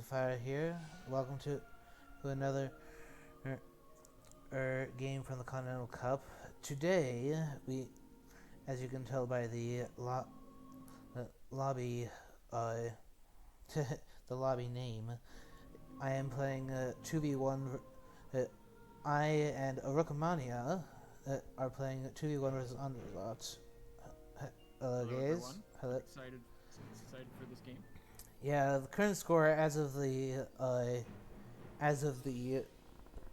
Fire here. Welcome to another game from the Continental Cup. Today, as you can tell by the lobby, the lobby name, I am playing 2v1. I and Arukimania are playing 2v1 versus AndreZot. Hello, guys. Hello. Excited for this game. Yeah, the current score as of the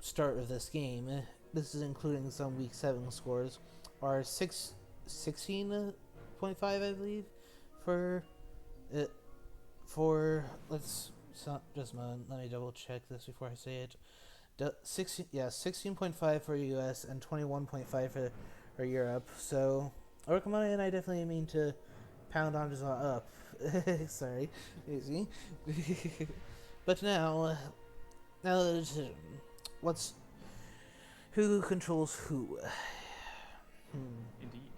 start of this game, this is including some week 7 scores, are 16.5, I believe, for let's just a moment, let me double check this before I say it. 16.5 for US and 21.5 for Europe. So Arukimania and I definitely mean to pound AndreZot up. Sorry, easy. But now the decision. Who controls who? Indeed.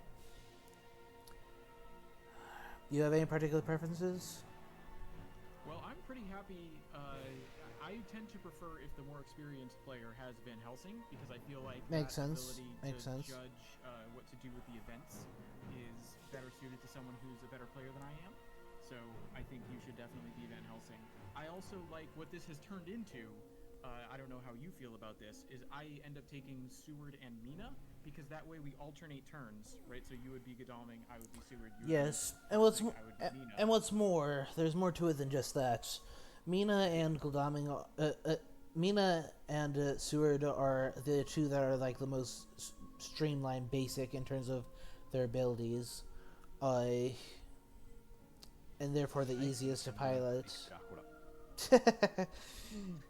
Do you have any particular preferences? Well, I'm pretty happy. I tend to prefer if the more experienced player has Van Helsing, because I feel like Makes that sense. ability Makes to sense. judge what to do with the events is better suited to someone who's a better player than I am. So I think you should definitely be Van Helsing. I also like what this has turned into. I don't know how you feel about this, is I end up taking Seward and Mina, because that way we alternate turns, right? So you would be Godalming, I would be Seward. Yes, and what's more, there's more to it than just that. Mina and Godalming, Mina and Seward are the two that are like the most streamlined, basic in terms of their abilities, and therefore the easiest to pilot.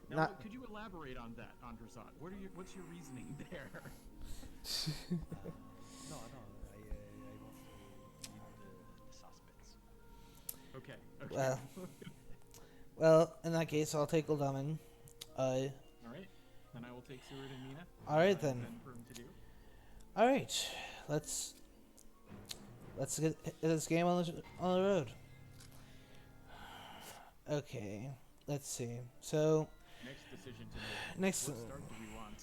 Now, could you elaborate on that, AndreZot? What's your reasoning there? No, I was the suspects. Okay. Well, in that case, I'll take Godalming. All right. Then I will take Seward and Mina. All right then. For him to do. All right, let's get this game on the road. Okay, let's see. So Next decision to make. Next, what start do we want?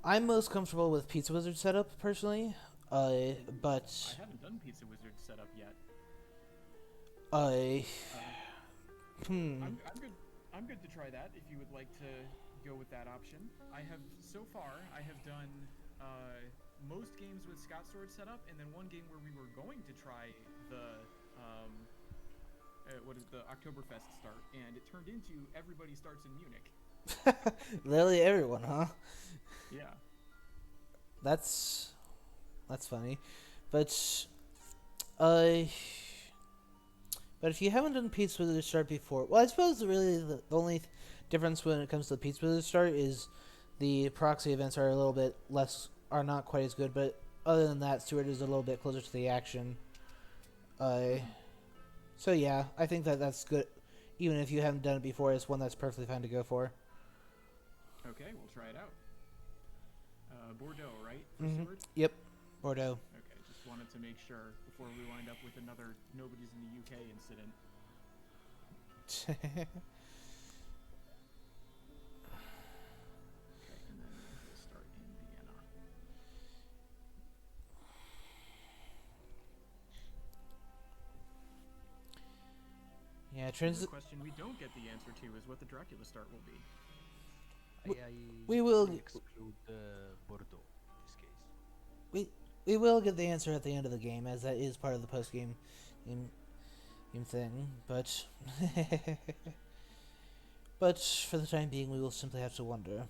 I'm most comfortable with Pizza Wizard setup personally. But I haven't done Pizza Wizard setup yet. I'm good to try that if you would like to go with that option. I have done most games with Scott Sword setup, and then one game where we were going to try the the Oktoberfest start, and it turned into everybody starts in Munich. Literally everyone, huh? Yeah. That's funny, but if you haven't done Pizza Wizard start before, well, I suppose really the only difference when it comes to the Pizza Wizard start is the proxy events are a little bit less, are not quite as good, but other than that, Stewart is a little bit closer to the action. So yeah, I think that's good. Even if you haven't done it before, it's one that's perfectly fine to go for. Okay, we'll try it out. Bordeaux, right? Mm-hmm. Yep, Bordeaux. Okay, just wanted to make sure before we wind up with another nobody's in the UK incident. Okay, and then we'll start in Vienna. Yeah, the question we don't get the answer to is what the Dracula start will be. We will exclude Bordeaux in this case. We will get the answer at the end of the game, as that is part of the post game thing. But but for the time being, we will simply have to wonder.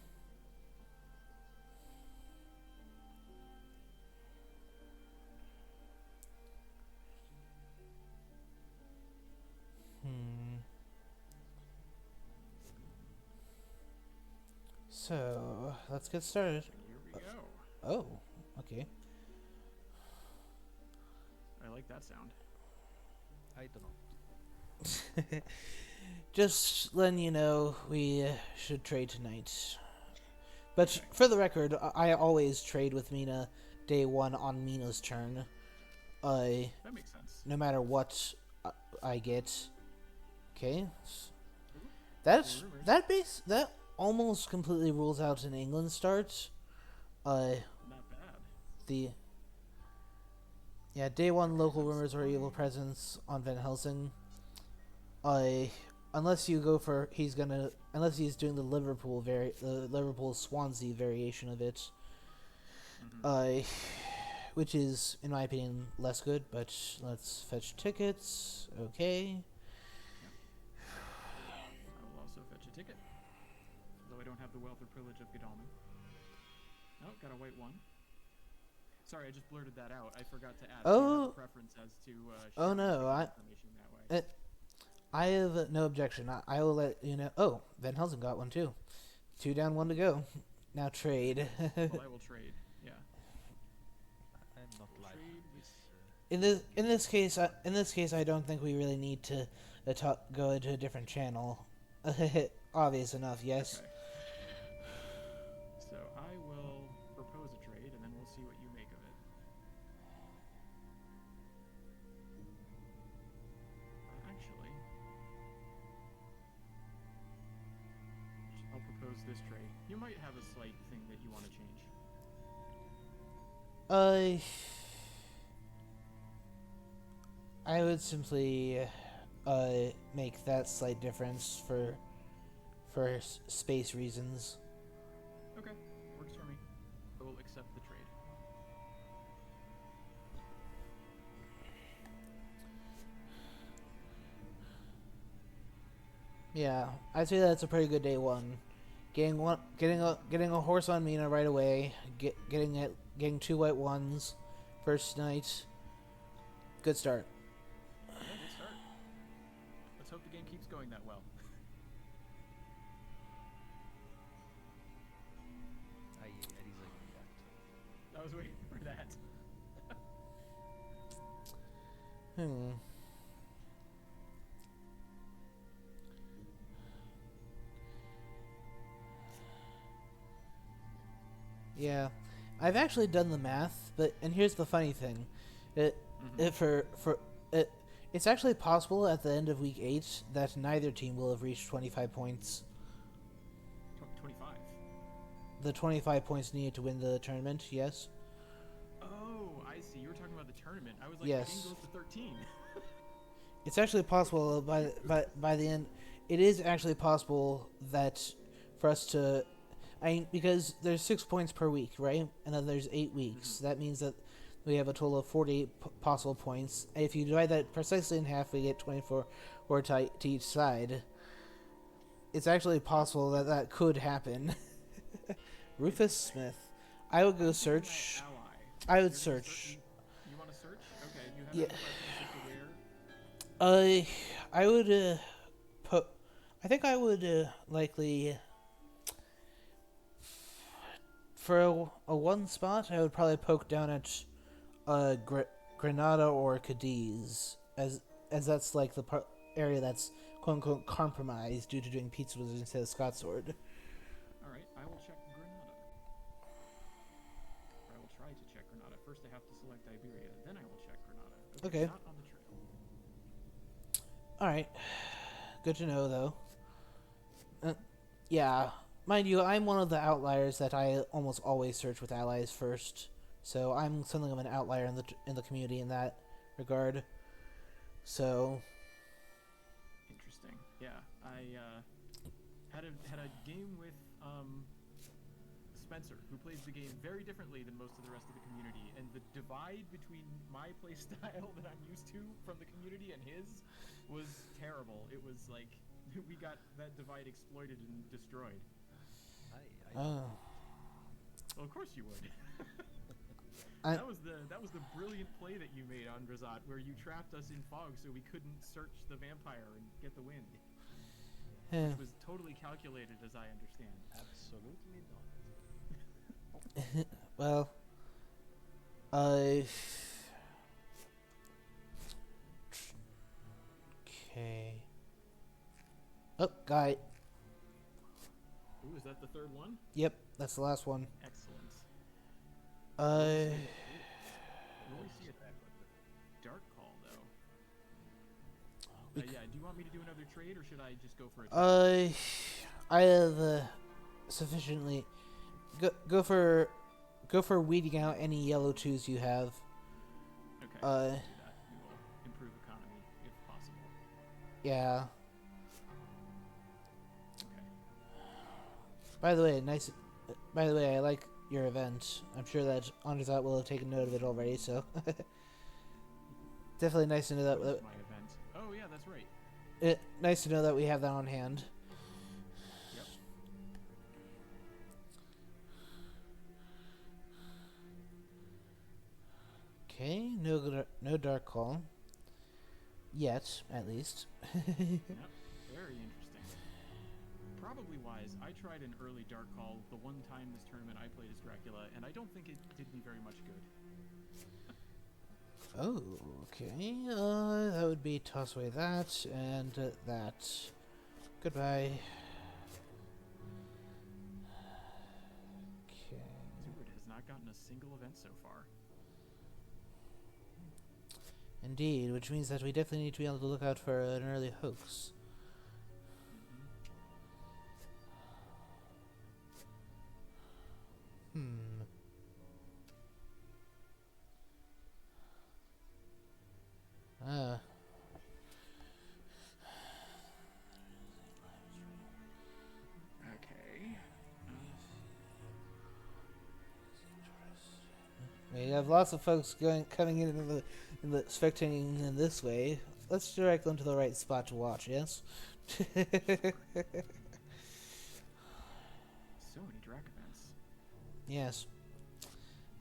So let's get started. Here we go. Oh, okay. I like that sound. I don't know. Just letting you know, we should trade tonight. But for the record, I always trade with Mina day 1 on Mina's turn. That makes sense. No matter what I get. Okay. That's rumors. that almost completely rules out an England start. Not bad. The day one local rumors or evil presence on Van Helsing. Unless you go for unless he's doing the Liverpool Swansea variation of it. Which is, in my opinion, less good. But let's fetch tickets. Okay. I will also fetch a ticket, though I don't have the wealth or privilege of Godalming. Oh, got a white one. Sorry, I just blurted that out. I forgot to ask. Do you have a preference as to Oh no, information that way. I have no objection. I will let you know. Oh, Van Helsing got one too. 2 down, 1 to go. Now trade. Well, I will trade. Yeah. I'm not like this. In this case, I don't think we really need to go into a different channel. Obvious enough, yes. Okay. So I will propose a trade, and then we'll see what you make of it. Actually, I'll propose this trade. You might have a slight thing that you want to change. I would simply make that slight difference for space reasons. Okay, works for me. I will accept the trade. Yeah, I'd say that's a pretty good day one. Getting a horse on Mina right away. Getting 2 white ones, first night. Good start. Yeah, good start. Let's hope the game keeps going that well. I disagree actually. I was waiting for that. Yeah, I've actually done the math, and here's the funny thing, it's actually possible at the end of week 8 that neither team will have reached 25 points. 25. The 25 points needed to win the tournament. Yes. Oh, I see. You were talking about the tournament. I was like, yes. The game goes to 13. It's actually possible by the end. It is actually possible that for us to. Because there's 6 points per week, right? And then there's 8 weeks. That means that we have a total of 48 possible points. And if you divide that precisely in half, we get 24 to each side. It's actually possible that could happen. Rufus Smith. I would go search. I would search. You want to search? Okay, you have yeah. I would put. I think I would likely. For a 1 spot, I would probably poke down at Granada or Cadiz, as that's like the area that's quote unquote compromised due to doing Pizza Wizard instead of Scotsword. Alright, I will check Granada. Or I will try to check Granada. First I have to select Iberia, then I will check Granada. Okay. Not on the trail. Alright. Good to know, though. Yeah. Mind you, I'm one of the outliers that I almost always search with allies first, so I'm something of an outlier in the community in that regard. So, interesting. Yeah, I had a game with Spencer, who plays the game very differently than most of the rest of the community, and the divide between my play style that I'm used to from the community and his was terrible. It was like we got that divide exploited and destroyed. oh. Well, of course you would. That was the brilliant play that you made, AndreZot, where you trapped us in fog so we couldn't search the vampire and get the win. Which was totally calculated, as I understand. Absolutely not. Well, okay. Oh, got it. Ooh, is that the third one? Yep, that's the last one. Excellent. Uh, We see a dark call, though. Yeah, do you want me to do another trade, or should I just go for a trade? I have sufficiently. Go for weeding out any yellow twos you have. Okay, I'll do that. We will improve economy if possible. Yeah. Okay. By the way, I like your event. I'm sure that AndreZot will have taken note of it already. So definitely nice to know What is that. my event? Oh yeah, that's right. Nice to know that we have that on hand. Yep. Okay, no dark call. Yet, at least. Yep. Very interesting. Probably wise. I tried an early dark call the one time this tournament I played as Dracula, and I don't think it did me very much good. Oh, okay. That would be toss away that and that. Goodbye. Okay. Seward has not gotten a single event so far. Indeed, which means that we definitely need to be on the lookout for an early hoax. Okay. We have lots of folks coming in the spectating in this way. Let's direct them to the right spot to watch. Yes. So many Drac events. Yes.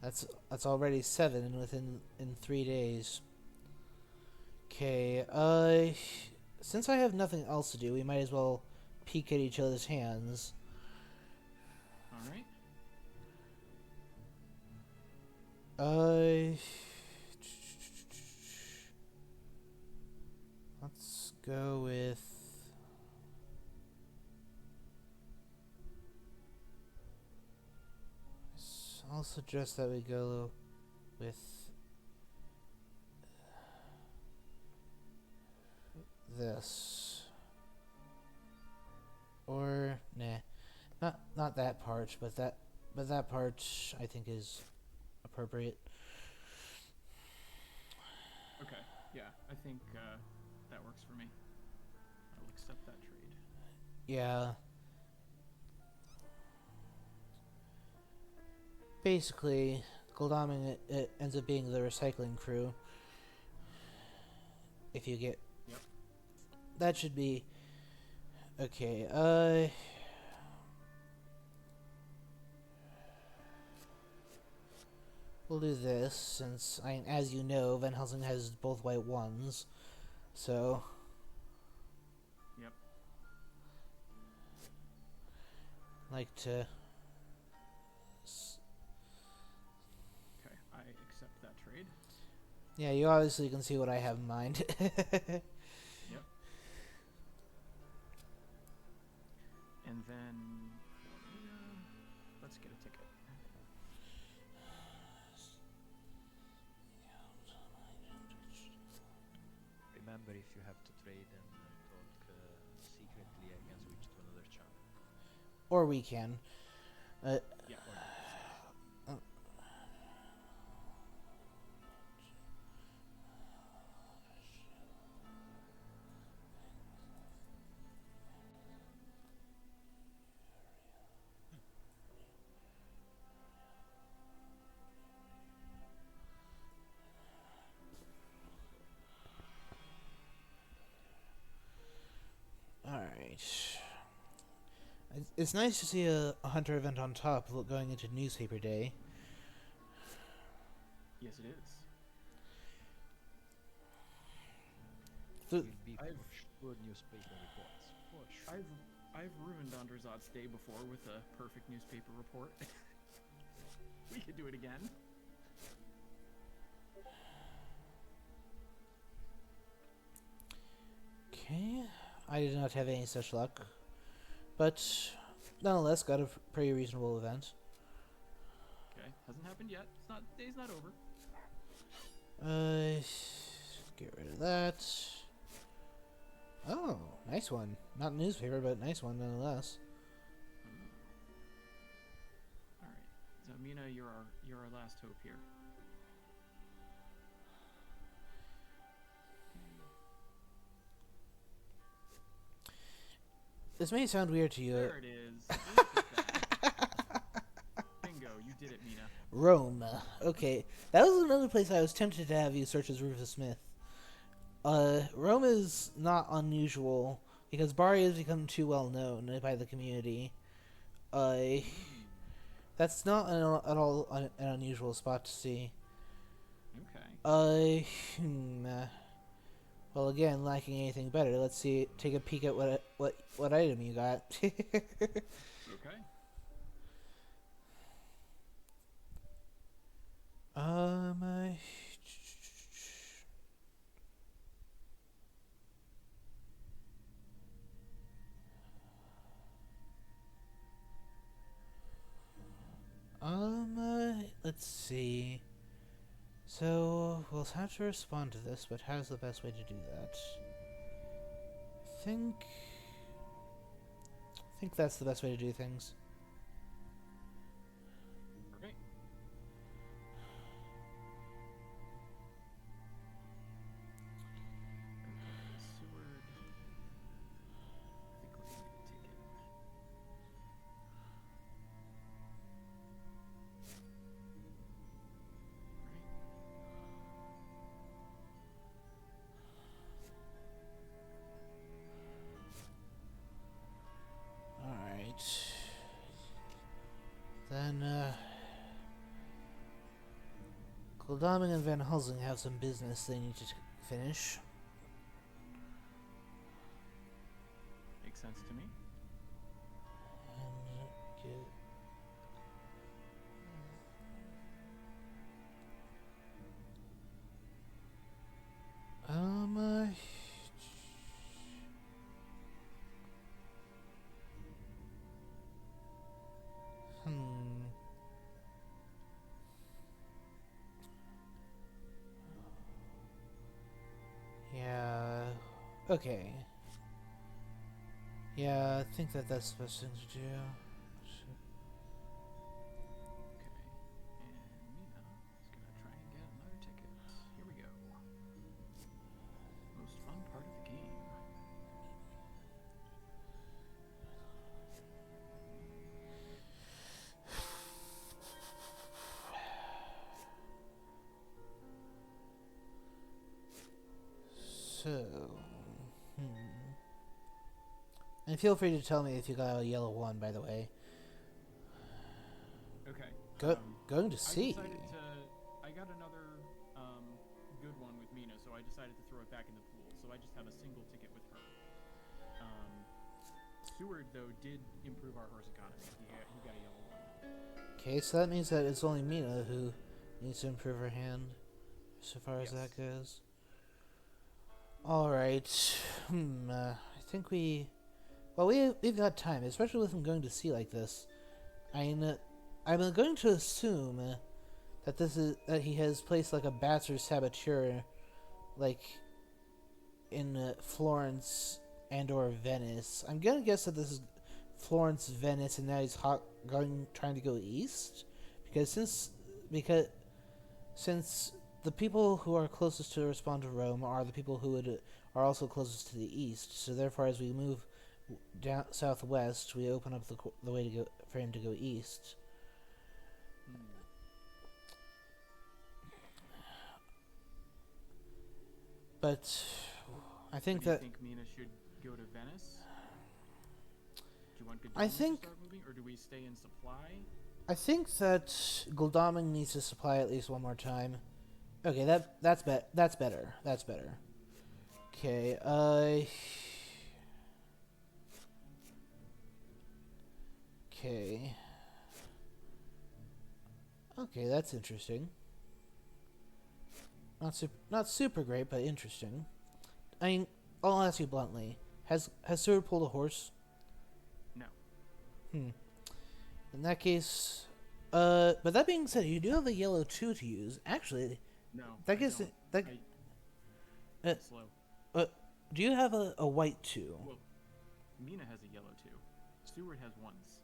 That's already 7 in 3 days. Okay. Since I have nothing else to do, we might as well peek at each other's hands. All right. Let's go with. I'll suggest that we go with this. Or nah, not that part, but that part I think is appropriate. Okay. Yeah, I think that works for me. I'll accept that trade. Yeah. Basically, Goldaming it ends up being the recycling crew. If you get. Yep. That should be. Okay, we'll do this, since, as you know, Van Helsing has both white ones, so. Yep. Like to. Okay, I accept that trade. Yeah, you obviously can see what I have in mind. Yep. And then, let's get a ticket. Remember, if you have to trade and talk secretly, I can switch to another channel. Or we can. Yeah. Alright. It's nice to see a hunter event on top going into newspaper day. Yes, it is. Will be for I've- sure newspaper reports. For sure. I've ruined AndreZot's day before with a perfect newspaper report. We could do it again. Okay. I did not have any such luck. But, nonetheless, got a pretty reasonable event. Okay, hasn't happened yet. Day's not over. Get rid of that. Oh, nice one. Not newspaper, but nice one nonetheless. All right. So Mina, you're our last hope here. This may sound weird to you. There it is. Look at that. Bingo, you did it, Mina. Rome. Okay, that was another place I was tempted to have you search as Rufus Smith. Rome is not unusual because Bari has become too well known by the community. That's not at all an unusual spot to see. Okay. Well, again, lacking anything better. Let's see. Take a peek at what item you got. Okay. Um. Let's see. So, we'll have to respond to this, but how's the best way to do that? I think that's the best way to do things. Okay. Seward. I think we're gonna need a ticket. Alright. Then, Goldaming and Van Helsing have some business they need to finish. Makes sense to me. And get... Yeah. Okay. Yeah, I think that's the best thing to do. Okay. And Mina is gonna try and get another ticket. Here we go. Most fun part of the game. So, and feel free to tell me if you got a yellow one, by the way. Okay. Going to see. I got another good one with Mina, so I decided to throw it back in the pool. So I just have a single ticket with her. Seward, though, did improve our horse economy. He got a yellow one. Okay, so that means that it's only Mina who needs to improve her hand, so far as that goes. Alright. I think we've got time, especially with him going to sea like this. I'm going to assume that he has placed like a bats or saboteur, like in Florence and or Venice. I'm gonna guess that this is Florence, Venice, and now he's trying to go east, because since the people who are closest to respond to Rome are the people who are also closest to the east. So therefore, as we move down southwest, we open up the way to go for him to go east. But I think do you think Mina should go to Venice? Do you want Goldaming to start moving, or do we stay in supply? I think that Goldaming needs to supply at least one more time. Okay, that's better. That's better. Okay, Okay. Okay, that's interesting. Not super great, but interesting. I mean, I'll ask you bluntly: Has Seward pulled a horse? No. In that case, but that being said, you do have a yellow 2 to use. Actually, No. that gives slow. Do you have a white 2? Well, Mina has a yellow 2. Seward has 1s.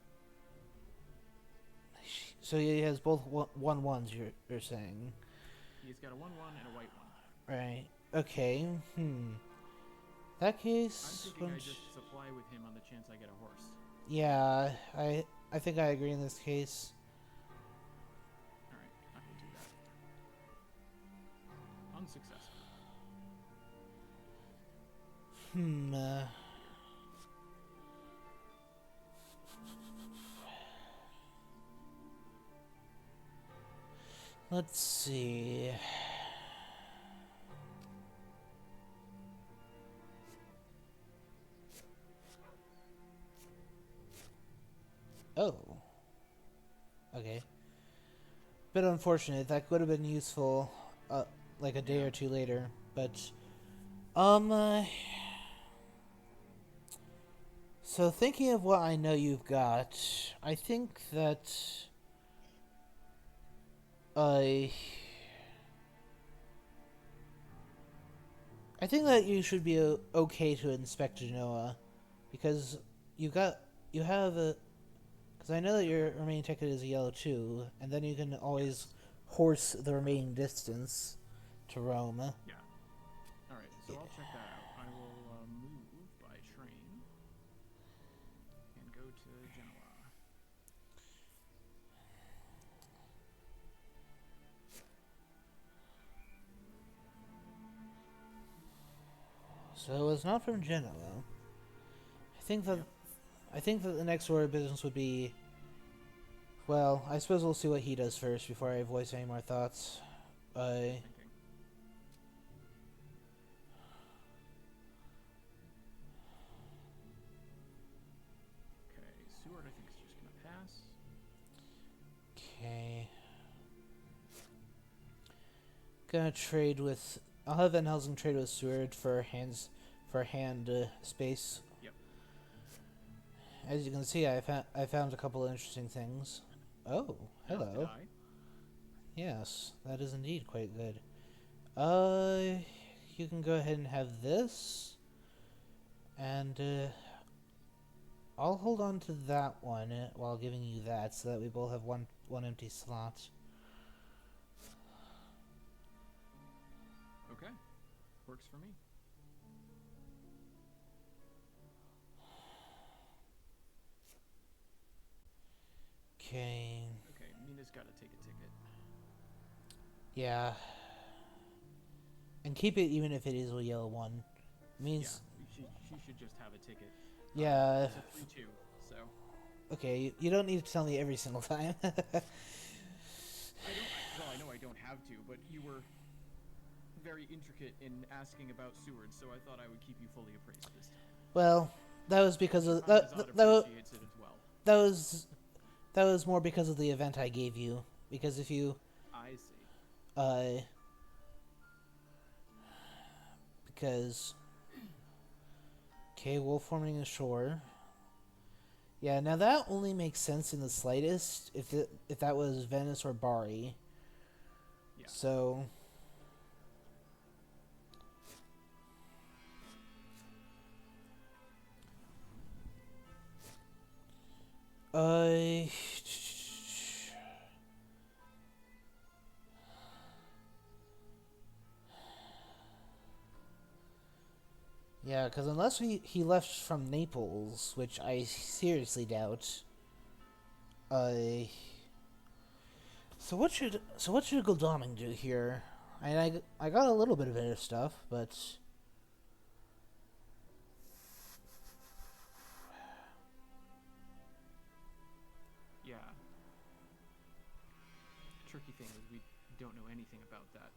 So he has both 1/1s, you're saying? He's got a 1-1 and a white 1. Right. Okay. That case... I'm thinking I just supply with him on the chance I get a horse. Yeah, I think I agree in this case. Alright, I will do that. Unsuccessful. Let's see. Oh. Okay. Bit unfortunate. That would have been useful, like a day or two later. But, so thinking of what I know you've got, I think that, I think that you should be okay to inspect Genoa, because you have a, because I know that your remaining ticket is a yellow 2, and then you can always horse the remaining distance to Rome. Yeah. Alright, so I'll check that out. I will move by train and go to Genoa. So it was not from Genoa. I think that the next order of business would be, well, I suppose we'll see what he does first before I voice any more thoughts. Thinking. Okay, Seward I think is just gonna pass. Okay. Gonna trade with. I'll have Van Helsing trade with Seward for hand space. Yep. As you can see, I found a couple of interesting things. Oh, hello. Did I? Yes, that is indeed quite good. You can go ahead and have this, and I'll hold on to that one while giving you that, so that we both have one empty slot. Okay. Works for me. Okay. Okay, Mina's gotta take a ticket. Yeah. And keep it even if it is a yellow one. Means. Yeah, she should just have a ticket. Yeah. It's a 3-2, so. Okay, you don't need to tell me every single time. Well, I know I don't have to, but you were very intricate in asking about Seward, so I thought I would keep you fully appraised this time. Well, that was because of Appreciates it as well. that was more because of the event I gave you. Because if you I see. Because okay, wolf forming ashore. Yeah, now that only makes sense in the slightest if that was Venice or Bari. Yeah. So yeah, because unless he left from Naples, which I seriously doubt. So what should Godalming do here? I got a little bit of other stuff, but Yeah. Tricky thing is we don't know anything about that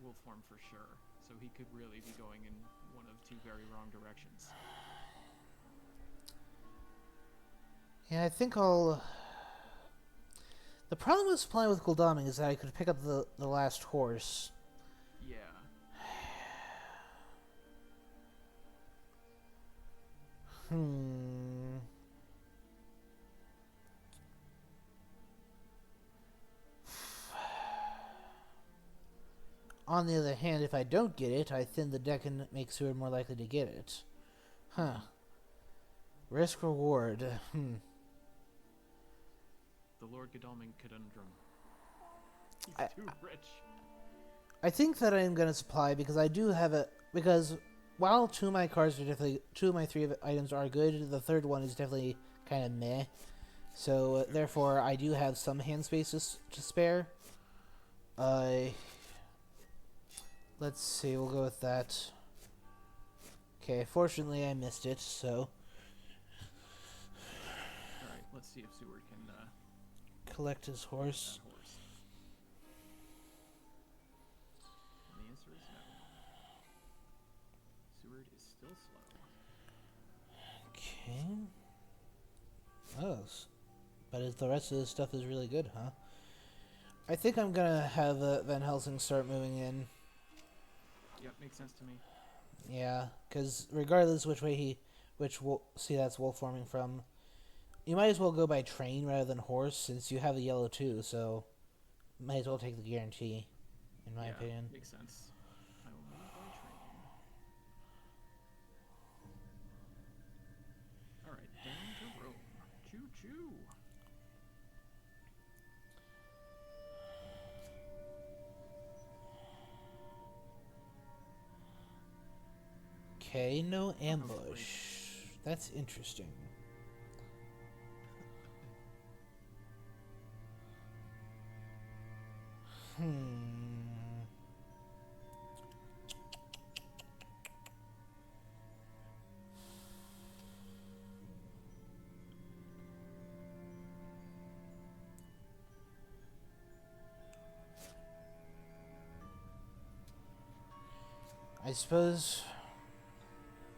wolf form for sure, so he could really be going in one of two very wrong directions. yeah, I think I'll. The problem with supplying with Godalming is that I could pick up the last horse. Yeah. On the other hand, if I don't get it, I thin the deck and make Seward more likely to get it. Huh. Risk reward. The Lord Godalming conundrum. He's too rich. I think that I am going to supply because I do have a... Because while two of my cards are definitely... Two of my three items are good, the third one is definitely kind of meh. So, therefore, I do have some hand spaces to spare. Let's see, we'll go with that. Okay, fortunately I missed it, so... Alright, let's see if Seward can... collect his horse. And the answer is no. Seward is still slow. Okay. Oh, but if the rest of this stuff is really good, huh? I think I'm gonna have Van Helsing start moving in. Yep, makes sense to me. Yeah, because regardless see that's wolf forming from, you might as well go by train rather than horse since you have the yellow too, so might as well take the guarantee, in my opinion. Makes sense. I will move by train. Alright, down to Rome. Choo-choo! Okay, no ambush. That's interesting.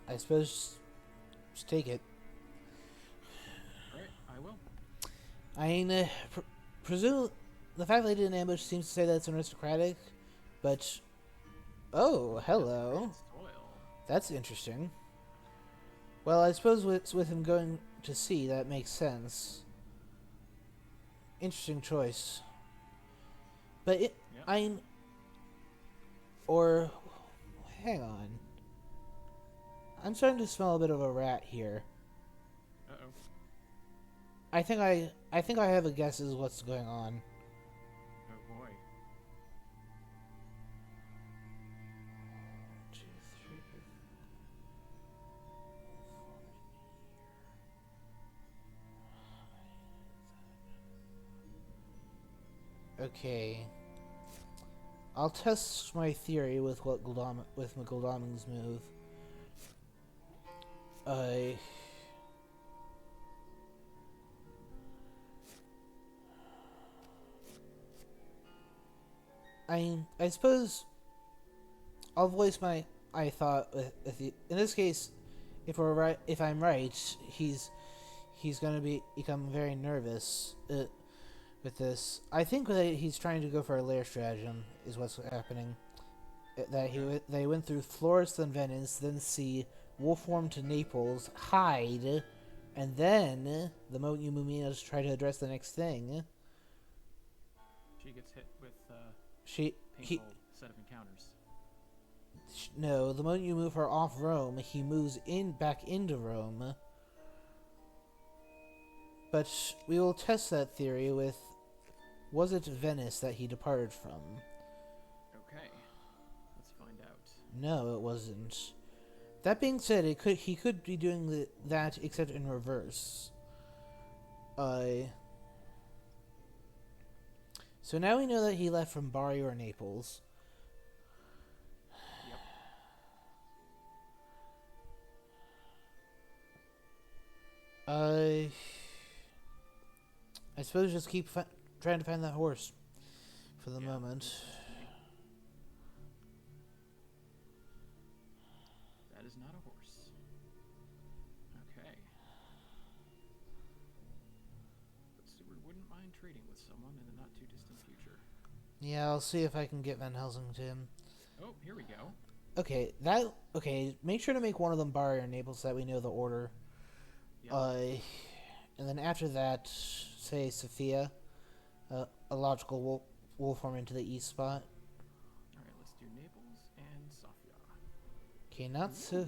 I suppose just take it. Alright, I will. I mean, presume the fact that they didn't ambush seems to say that it's aristocratic, but oh, hello. That's interesting. Well, I suppose with him going to sea, that makes sense. Interesting choice. But hang on. I'm starting to smell a bit of a rat here. Uh-oh. I think I have a guess as what's going on. Oh boy. 2, 3. Okay. I'll test my theory with Gul'daming's move. I suppose I'll voice my thought with the, in this case, if I'm right, he's gonna become very nervous with this. I think that he's trying to go for a lair stratagem is what's happening. They went through Florence, then Venice, then sea, wolf form to Naples, hide, and then the moment you move Mina to try to address the next thing. She gets hit with painful set of encounters. No, the moment you move her off Rome, he moves back into Rome. But we will test that theory with, was it Venice that he departed from? Okay, let's find out. No, it wasn't. That being said, he could be doing that except in reverse. So now we know that he left from Bari or Naples. Yep. I suppose just keep trying to find that horse for the moment. That is not a horse. Okay. But Seward wouldn't mind trading with someone in the not too distant future. Yeah, I'll see if I can get Van Helsing to him. Oh, here we go. Okay, make sure to make one of them Bari or Naples so that we know the order. Yep. And then after that, say Sophia, a logical wolf form into the east spot. Alright, let's do Okay, not so. Yeah.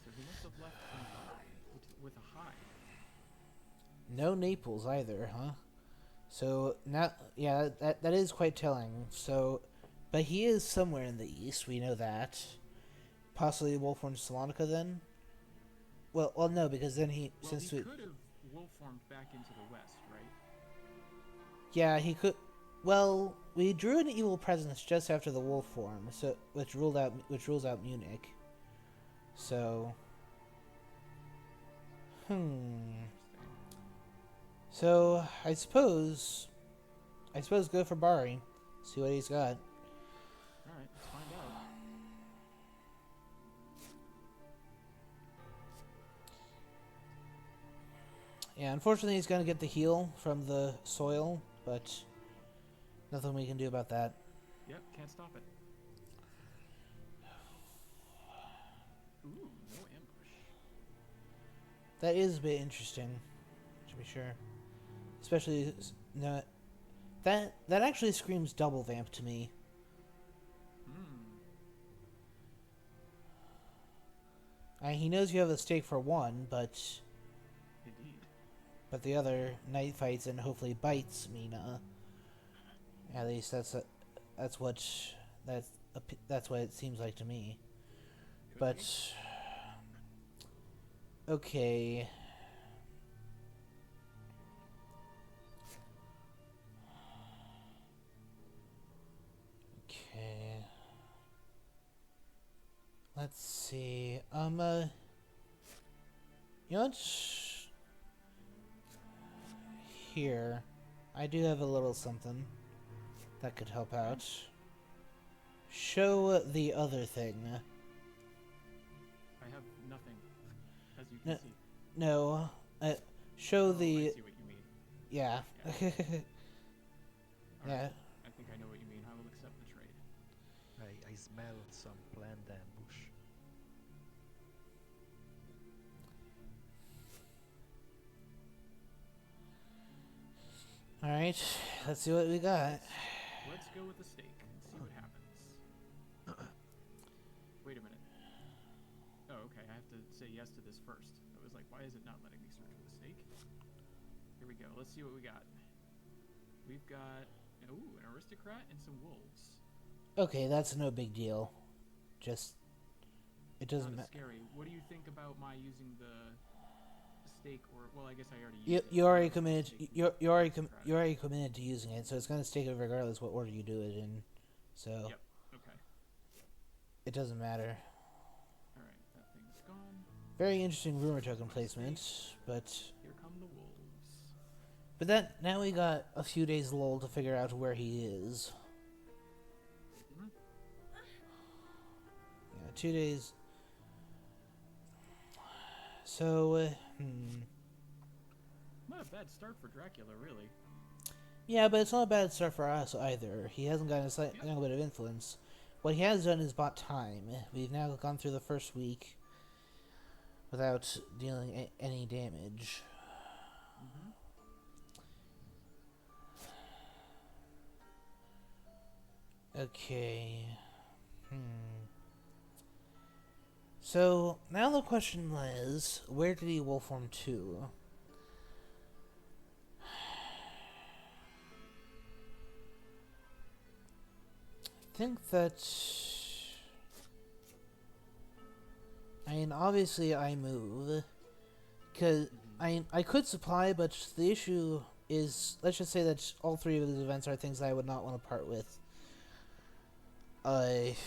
So he must have left from Bari with a high. No Naples either, huh? So now, yeah, that is quite telling. So, but he is somewhere in the east. We know that. Possibly Wolfhorn Salonica then. Well, no, because then Well, since he we, could have wolf formed back into the west, right? yeah, he could. Well, we drew an evil presence just after the wolf form, so which rules out Munich. So, Interesting. So I suppose go for Bari. See what he's got. All right, let's find out. Yeah, unfortunately he's gonna get the heal from the soil, but nothing we can do about that. Yep, can't stop it. Ooh, no ambush. That is a bit interesting, to be sure. Especially no, that actually screams double vamp to me. He knows you have a stake for one, but Indeed. the other night fights and hopefully bites Mina. At least that's what that's what it seems like to me. Could But be. okay. Okay. Let's see. You know what? Here, I do have a little something that could help out. Show the other thing. I have nothing, as you can see. No, show the. I see what you mean. Yeah. Yeah. Yeah. I think I know what you mean. I will accept the trade. I smell some planned ambush. All right. Let's see what we got. Let's go with the stake and see what happens. Wait a minute. Oh, okay. I have to say yes to this first. I was like, why is it not letting me search for the stake? Here we go. Let's see what we got. We've got an aristocrat and some wolves. Okay, that's no big deal. Just it doesn't Not as matter. scary. What do you think about my using the stake? Or well, I guess I already used it. You already committed. You already committed to using it, so it's gonna stake it regardless what order you do it in. So. Yep. Okay. It doesn't matter. All right. That thing's gone. Very interesting rumor token placement, but Here come the wolves. that now we got a few days lull to figure out where he is. Mhm. Yeah, 2 days. So, Not a bad start for Dracula, really. yeah, but it's not a bad start for us either. He hasn't gotten a little bit of influence. What he has done is bought time. We've now gone through the first week without dealing any damage. Mm-hmm. Okay. So, now the question is, where did he wolf form to? I think that... I mean, obviously I move. Because I could supply, but the issue is, let's just say that all three of these events are things that I would not want to part with. I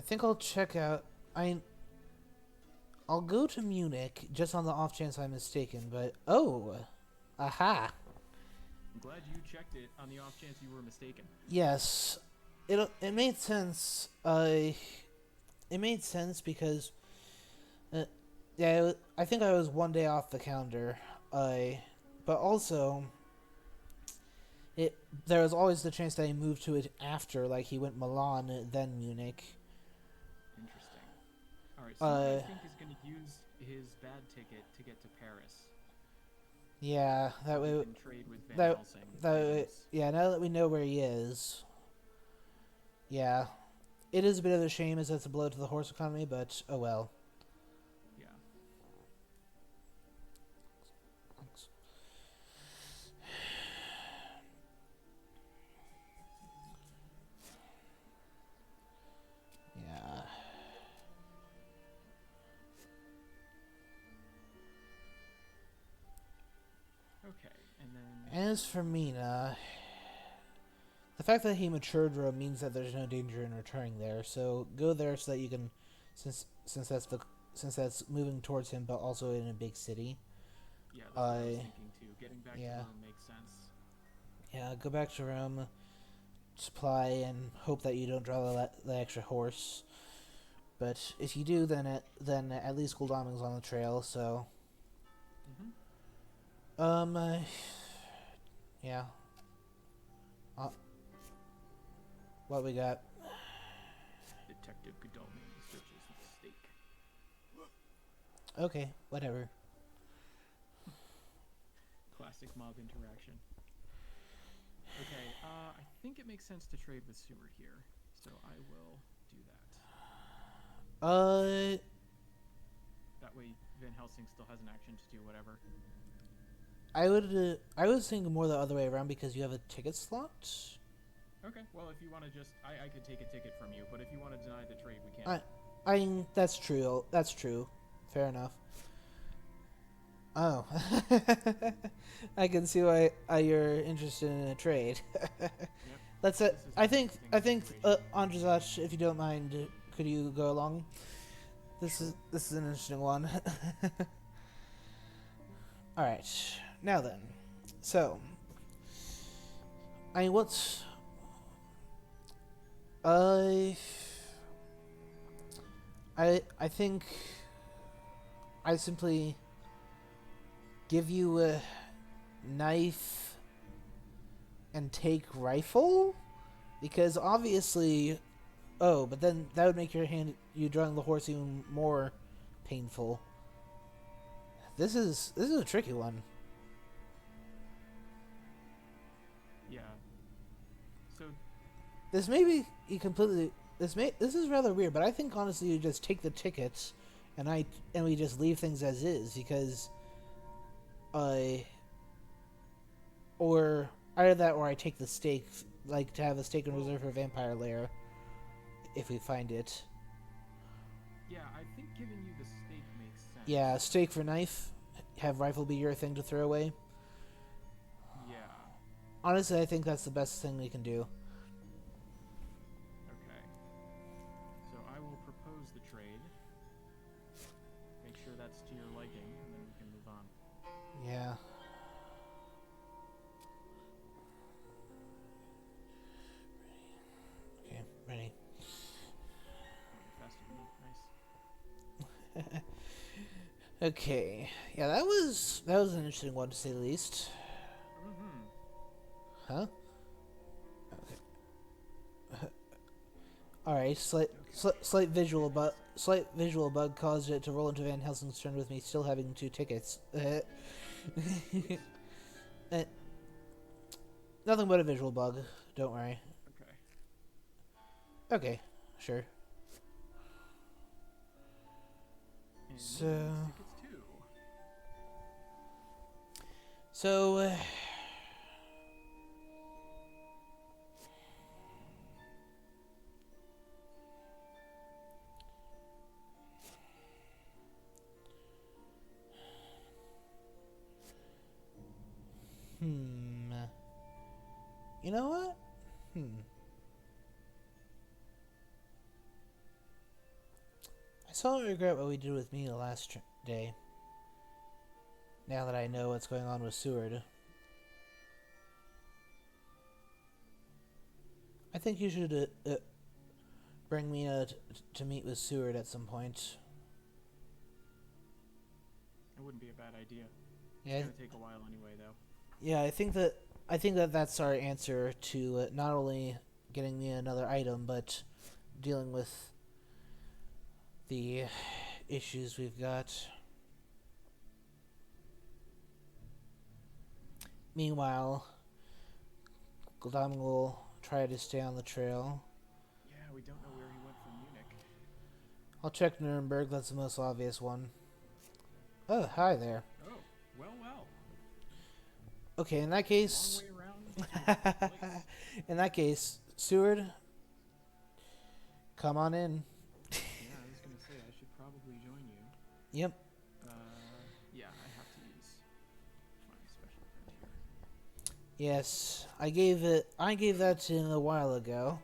think I'll check out. I'll go to Munich just on the off chance I'm mistaken. But aha! I'm glad you checked it on the off chance you were mistaken. Yes, it made sense. It made sense because, yeah, I think I was 1 day off the calendar. But also, there was always the chance that he moved to it after, like he went Milan, then Munich. Interesting. Alright, so I think is going to use his bad ticket to get to Paris. Yeah, that We way. can trade with Van That Helsing that items. yeah. Now that we know where he is, yeah, it is a bit of a shame as it's a blow to the horse economy, but oh well. Yeah. Yeah. Okay, and then As for Mina, the fact that he matured Rome means that there's no danger in returning there. So go there so that you can, since that's moving towards him, but also in a big city. yeah, that's what I was thinking too. Getting back yeah. to Rome makes sense. Yeah, go back to Rome, supply, and hope that you don't draw the extra horse. But if you do, then at least Gul'daming's on the trail. So, yeah. What we got? Detective Godalming searches for the stake. Okay, whatever. Classic mob interaction. Okay, I think it makes sense to trade with Seward here, so I will do that. That way Van Helsing still has an action to do whatever. I was thinking more the other way around because you have a ticket slot. Okay, well if you want to just, I could take a ticket from you, but if you want to deny the trade, we can. I mean, that's true. That's true. Fair enough. Oh, I can see why you're interested in a trade. Yep. Let's. I think. Situation. AndreZot, if you don't mind, could you go along? This is an interesting one. All right, now then. So, I mean, what's I think I simply give you a knife and take rifle, because obviously, but then that would make you drawing the horse even more painful. This is a tricky one. Yeah. So This may be this is rather weird, but I think honestly you just take the tickets, and we just leave things as is, because or either that or I take the stake, like to have a stake in reserve for Vampire Lair if we find it. yeah, I think giving you the stake makes sense. Yeah, stake for knife, have rifle be your thing to throw away. Yeah. Honestly, I think that's the best thing we can do. Okay. So I will propose the trade. Make sure that's to your liking, and then we can move on. Yeah. Okay, ready. Oh, you're faster than me. Nice. Okay. Yeah, that was an interesting one to say the least. Huh? Okay. All right. Slight visual bug caused it to roll into Van Helsing's turn with me still having 2 tickets. Nothing but a visual bug. Don't worry. Okay. Okay. Sure. And So- me needs tickets too. So. You know what? I still don't regret what we did with me the last day. Now that I know what's going on with Seward. I think you should bring me to meet with Seward at some point. It wouldn't be a bad idea. Yeah, It's gonna take a while anyway, though. yeah. I think that that's our answer to not only getting me another item, but dealing with the issues we've got. Meanwhile, Gladam will try to stay on the trail. Yeah, we don't know where he went from Munich. I'll check Nuremberg, that's the most obvious one. Oh, hi there. Oh, well. Okay, in that case... Long way around to your place. In that case, Seward, come on in. Yeah, I was gonna say, I should probably join you. Yep. Yeah, I have to use my special event here. Yes, I gave that in a while ago.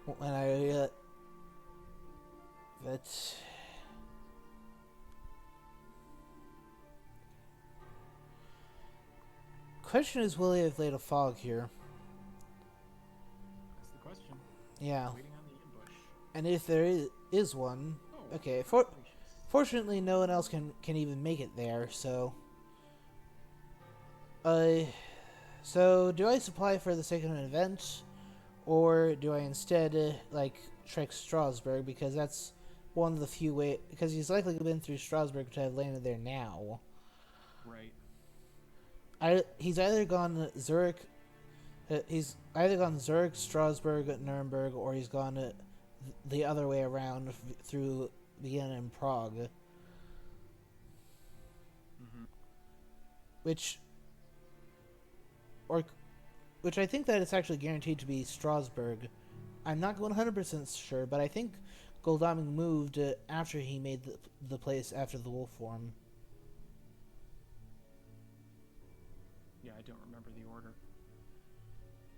When but... Question is, will they have laid a fog here? That's the question. Yeah. Waiting on the ambush. And if there is one... Oh, Okay, gracious. fortunately no one else can even make it there, so... So, do I supply for the sake of an event? Or do I instead, trek Strasbourg? Because that's one of the few ways... Because he's likely been through Strasbourg to have landed there now. Right. He's either gone Zurich... He's either gone Zurich, Strasbourg, Nuremberg, or he's gone the other way around through Vienna and Prague. Mm-hmm. Which I think that it's actually guaranteed to be Strasbourg. I'm not 100% sure, but I think Goldaming moved after he made the place after the wolf form. Yeah, I don't remember the order.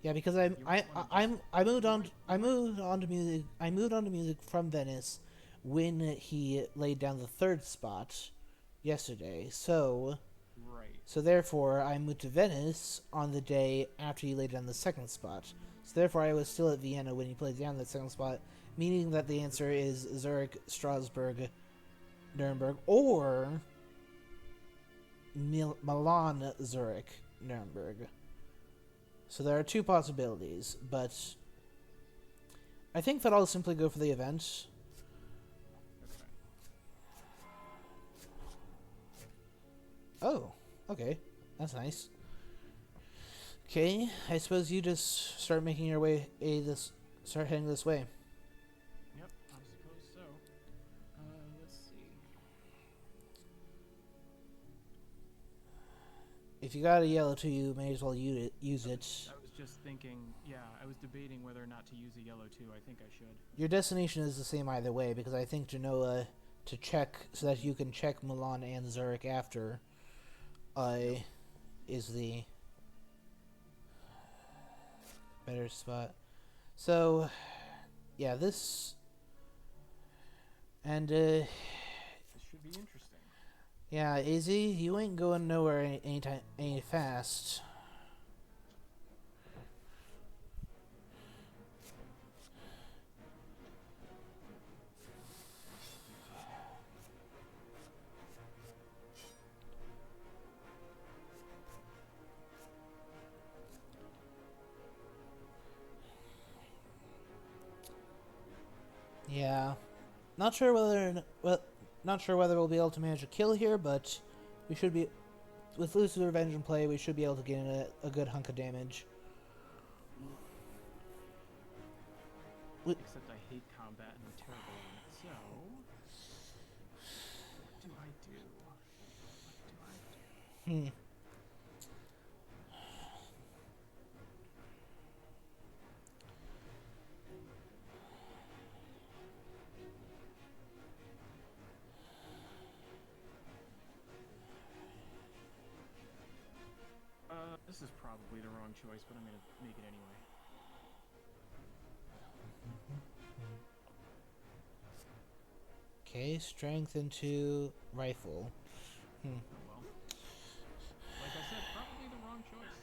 Yeah, because I moved on to music from Venice when he laid down the third spot yesterday. So therefore I moved to Venice on the day after he laid down the second spot. So therefore I was still at Vienna when he played down that second spot, meaning that the answer is Zurich, Strasbourg, Nuremberg, or Milan, Zurich, Nuremberg. So there are two possibilities, but I think that I'll simply go for the event. Oh, okay. That's nice. Okay, I suppose you just start making your way start heading this way. Yep, I suppose so. Let's see. If you got a yellow 2, you may as well use it. I was just thinking, yeah, I was debating whether or not to use a yellow 2. I think I should. Your destination is the same either way, because I think Genoa to check so that you can check Milan and Zurich after is the better spot. So yeah, this and this should be interesting. yeah, AZ, you ain't going nowhere any fast. Yeah, not sure whether we'll be able to manage a kill here, but we should be. With Lucid's Revenge in play, we should be able to get in a good hunk of damage. Except I hate combat and I'm terrible at it. So, what do I do? This is probably the wrong choice, but I'm gonna make it anyway. Okay, strength into rifle. Oh well. Like I said, probably the wrong choice.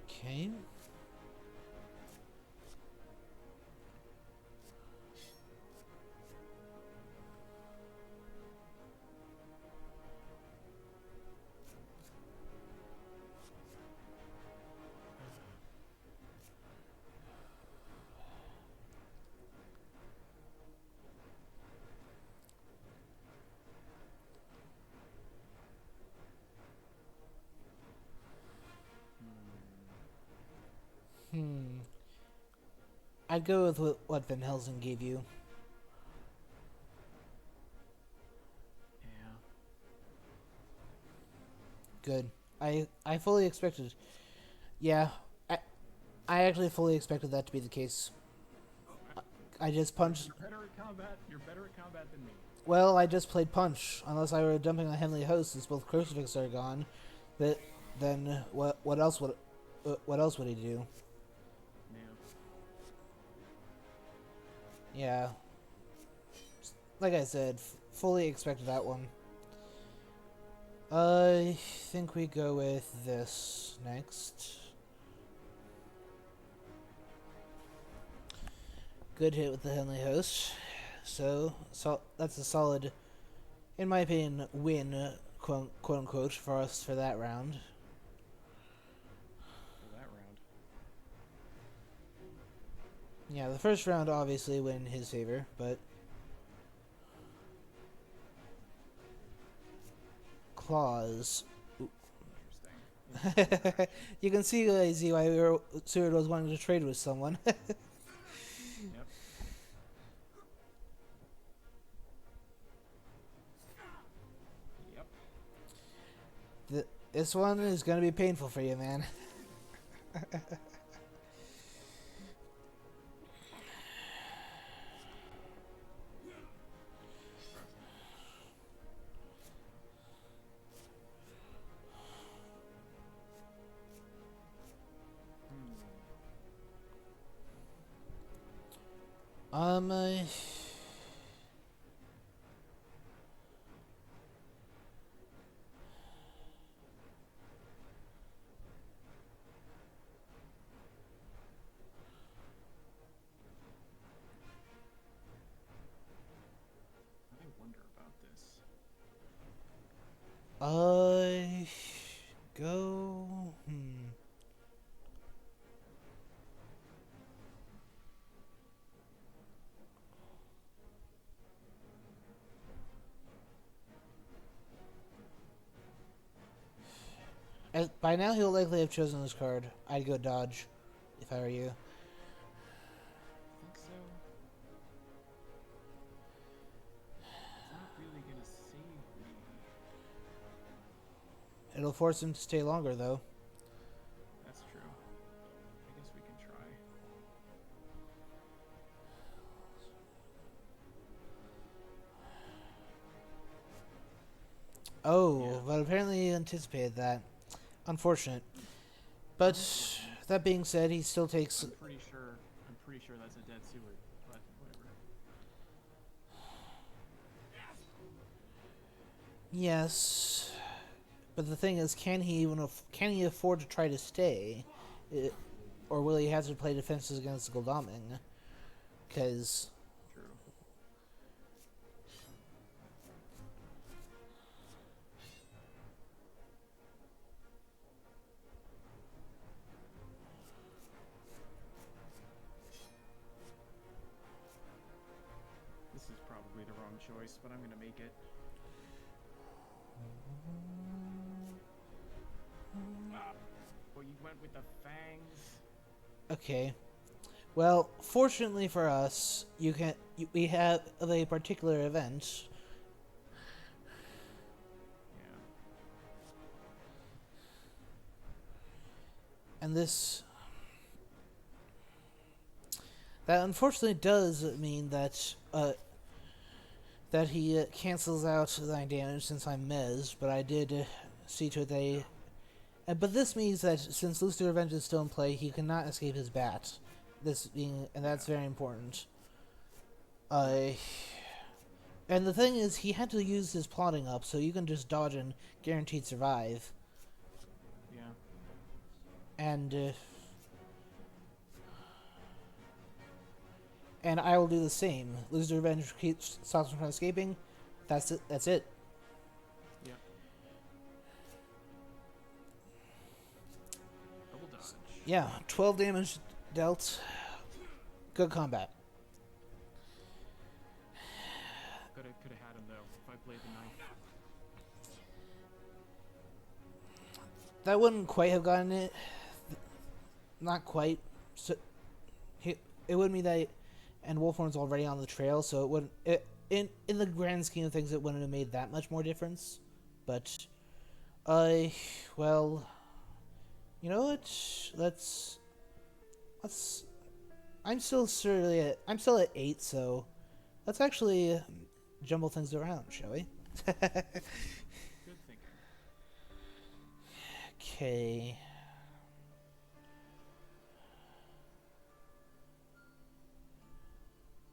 Okay. I'd go with what Van Helsing gave you. Yeah. Good. I fully expected. Yeah, I actually fully expected that to be the case. I just punched. You're better at combat. You're better at combat than me. Well, I just played punch. Unless I were dumping a Henley host, since both crucifixes are gone, then what else would he do? Yeah. Yeah. Like I said, fully expected that one. I think we go with this next. Good hit with the Henley host. So that's a solid, in my opinion, win, quote unquote, for us for that round. For that round. Yeah, the first round obviously went in his favor, but claws. Interesting. You can see why Seward was wanting to trade with someone. Yep. Yep. This one is going to be painful for you, man. Um, uh, I wonder about this. Go. By now, he'll likely have chosen his card. I'd go dodge, if I were you. Think so? It's not really gonna save me. It'll force him to stay longer, though. That's true. I guess we can try. Oh, Yeah. but apparently he anticipated that. Unfortunate. But that being said, he still takes. I'm pretty sure that's a dead Seward, but whatever. Yes, but the thing is, can he afford to try to stay, or will he have to play defenses against Goldaming? Because True. This is probably the wrong choice, but I'm gonna make it. Well, you went with the Fangs. okay, well, fortunately for us, we have a particular event. Yeah. And that unfortunately does mean that that he cancels out 9 damage since I'm Mez, but I did see to it that but this means that since Lucifer Revenge is still in play, he cannot escape his bat. And that's very important. And the thing is, he had to use his plotting up, so you can just dodge and guaranteed survive. Yeah. And I will do the same. Lucifer Revenge stops him from escaping. That's it. That's it. Yeah. Double dodge. Yeah, 12 damage dealt. Good combat. Could have had him though if I played the knife. That wouldn't quite have gotten it. Not quite. So, it wouldn't mean that, and Wolfhorn's already on the trail, so it wouldn't. In the grand scheme of things, it wouldn't have made that much more difference. But, well, you know what? Let's. I'm still at 8, so let's actually jumble things around, shall we? Good thinking. Okay.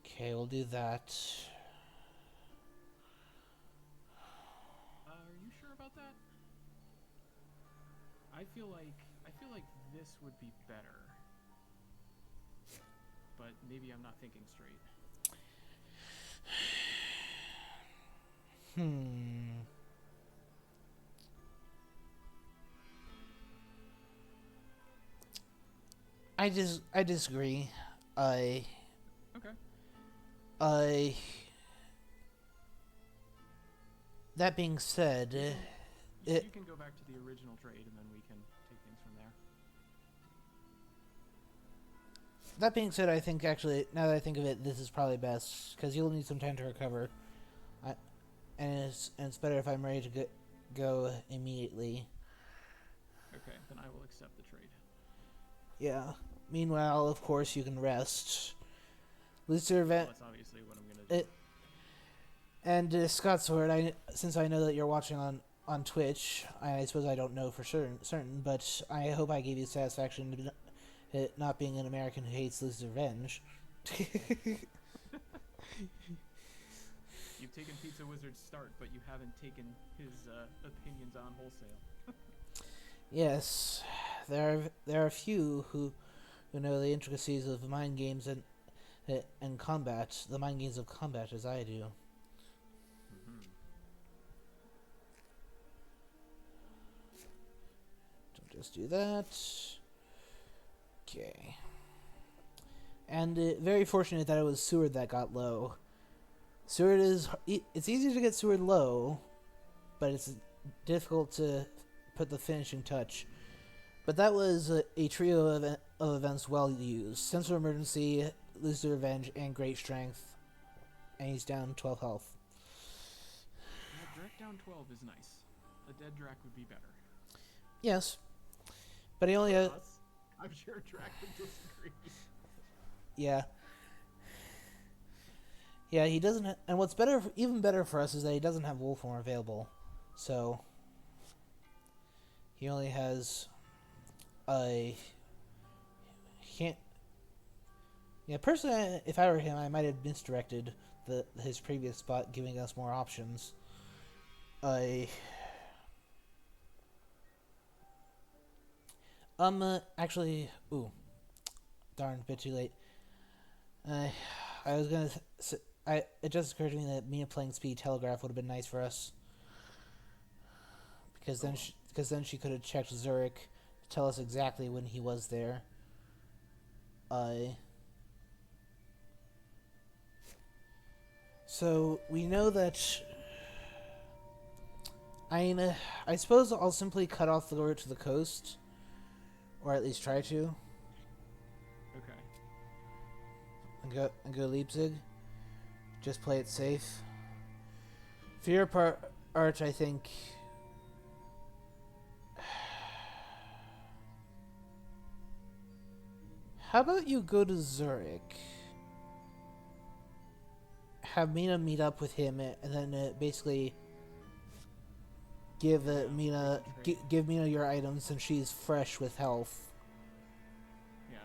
Okay, we'll do that. Are you sure about that? I feel like this would be better. But maybe I'm not thinking straight. I disagree. Okay. That being said, you can go back to the original trade and then we can take things from there. that being said, I think actually, now that I think of it, this is probably best because you'll need some time to recover. And it's better if I'm ready to go immediately. Okay, then I will accept the trade. Yeah. Meanwhile, of course, you can rest. Looser event. That's obviously what I'm gonna do. And Scott Sword, since I know that you're watching on Twitch, I suppose I don't know for certain, but I hope I gave you satisfaction to it not being an American who hates Looser Revenge. You've taken Pizza Wizard's start, but you haven't taken his opinions on wholesale. Yes, there are a few who know the intricacies of mind games and combat, the mind games of combat, as I do. Don't just do that. Okay. And very fortunate that it was Seward that got low. Seward it's easy to get Seward low, but it's difficult to put the finishing touch. But that was a trio of events well used. Sense of Emergency, Lose Revenge, and Great Strength. And he's down 12 health. Yeah, Drek down 12 is nice. A dead Drek would be better. Yes. But he only has... I'm sure Drek would disagree. Yeah. Yeah, he doesn't... and what's even better for us is that he doesn't have Wolfhorn available. So... he only has... he can't... yeah, personally, if I were him, I might have misdirected his previous spot, giving us more options. Actually... ooh. Darn, bit too late. I was gonna... it just occurred to me that Mina playing Speed Telegraph would have been nice for us. Because then she could have checked Zurich to tell us exactly when he was there. So we know that... I suppose I'll simply cut off the road to the coast. Or at least try to. Okay. And go Leipzig. Just play it safe. For your part, Arch, I think... how about you go to Zurich? Have Mina meet up with him, and then basically give Mina your items since she's fresh with health. Yeah.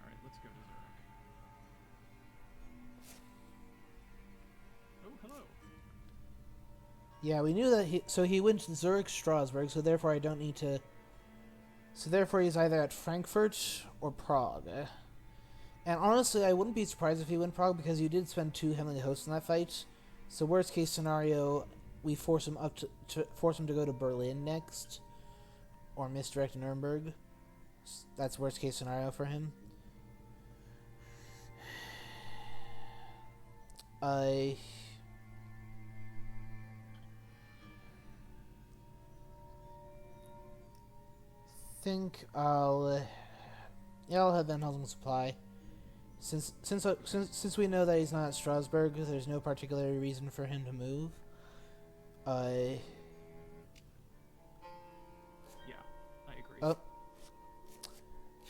All right, let's go to Zurich. Oh, hello. Yeah, we knew that he went to Zurich, Strasbourg, so therefore I don't need to... so therefore he's either at Frankfurt or Prague. And honestly, I wouldn't be surprised if he went Prague because you did spend 2 heavenly hosts in that fight. So worst case scenario, we force him to go to Berlin next, or misdirect Nuremberg. That's worst case scenario for him. I think I'll Yeah, I'll have Van Helsing supply. Since we know that he's not at Strasbourg, there's no particular reason for him to move. Yeah, I agree. Oh.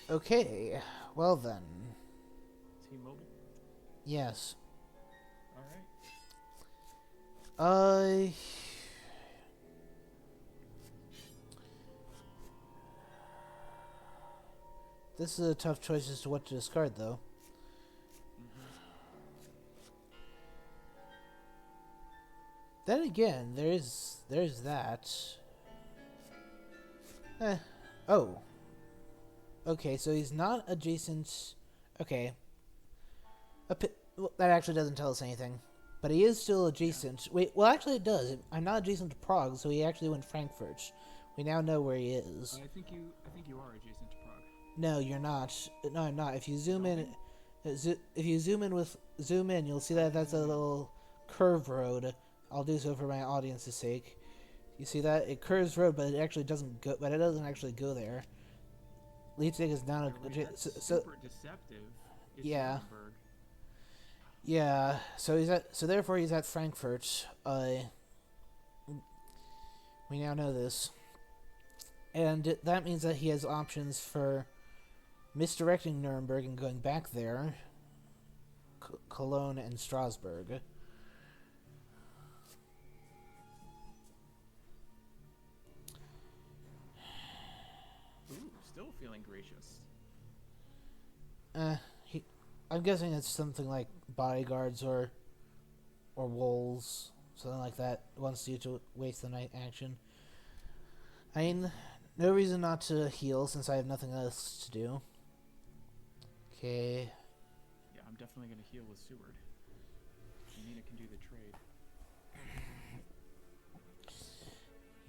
Okay. Well then. Is he mobile? Yes. All right. This is a tough choice as to what to discard, though. Then again, there's that. Oh. Okay, so he's not adjacent. Okay. Well, that actually doesn't tell us anything. But he is still adjacent. Yeah. Wait, well, actually it does. I'm not adjacent to Prague, so he actually went Frankfurt. We now know where he is. I think you are adjacent to Prague. No, you're not. No, I'm not. If you zoom in, zoom in, you'll see that that's a little curve road. I'll do so for my audience's sake. You see that? It curves road, but it actually doesn't go. But it doesn't actually go there. Leipzig is down. Super deceptive. It's yeah. Nuremberg. Yeah. So therefore he's at Frankfurt. We now know this, and that means that he has options for misdirecting Nuremberg and going back there. Cologne and Strasbourg. Still feeling gracious. I'm guessing it's something like bodyguards or wolves, something like that. Wants you to waste the night action. I mean, no reason not to heal since I have nothing else to do. Okay. Yeah, I'm definitely gonna heal with Seward. Nina can do the trade.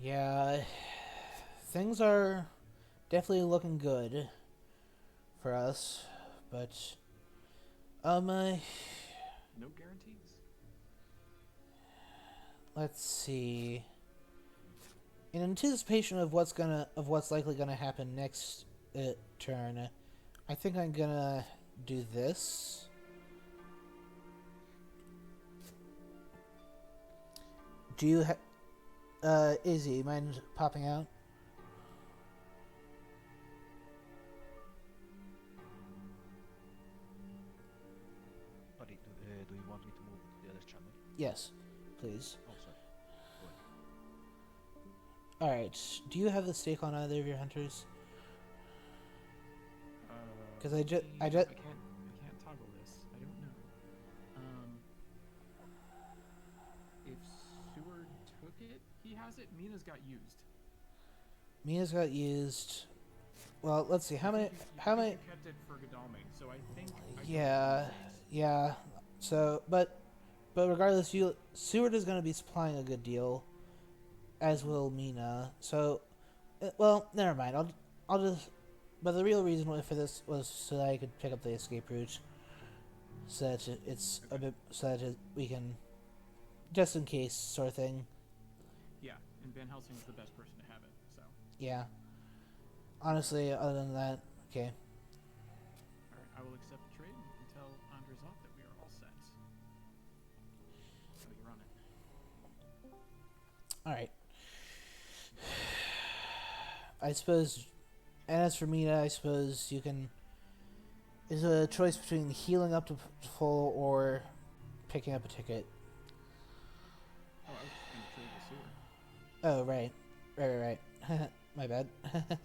Yeah, things are definitely looking good for us, but no guarantees. Let's see. In anticipation of what's likely gonna happen next turn, I think I'm gonna do this. Do you Izzy, mind popping out? Buddy, do you want me to move to the other channel? Yes, please. Oh, sorry. Alright, do you have the stake on either of your hunters? Because I can't toggle this. I don't know. If Seward took it, he has it. Mina's got used. Well, let's see. How many? You kept it for Godalming, so I think. Yeah. So, but regardless, Seward is going to be supplying a good deal, as will Mina. So, well, never mind. I'll just. But the real reason for this was so that I could pick up the escape route, so that it's a bit, so that we can, just in case sort of thing. Yeah, and Van Helsing's the best person to have it. So. Yeah. Honestly, other than that, okay. Alright, I will accept the trade and tell AndreZot that we are all set. So you run it. Alright. I suppose, and as for Mina, I suppose you can, is a choice between healing up to full or picking up a ticket. Oh, I was just going to trade the Seward. Oh, right. My bad. Alright, we'll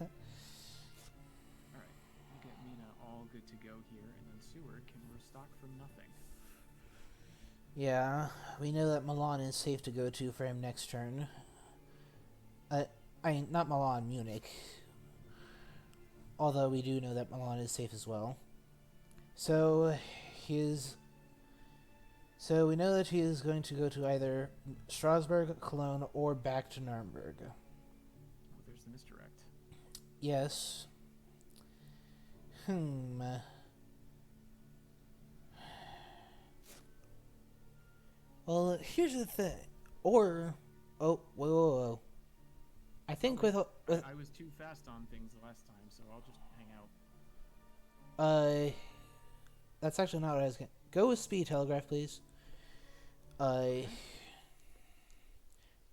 get Mina all good to go here, and then Seward can restock from nothing. Yeah, we know that Milan is safe to go to for him next turn. Not Milan, Munich. Although we do know that Milan is safe as well. So we know that he is going to go to either Strasbourg, Cologne, or back to Nuremberg. Oh, there's the misdirect. Yes. Well, here's the thing. Or, whoa. I think I was too fast on things last time, so I'll just hang out. Uh, that's actually not what I was going to... Go with speed telegraph, please. Now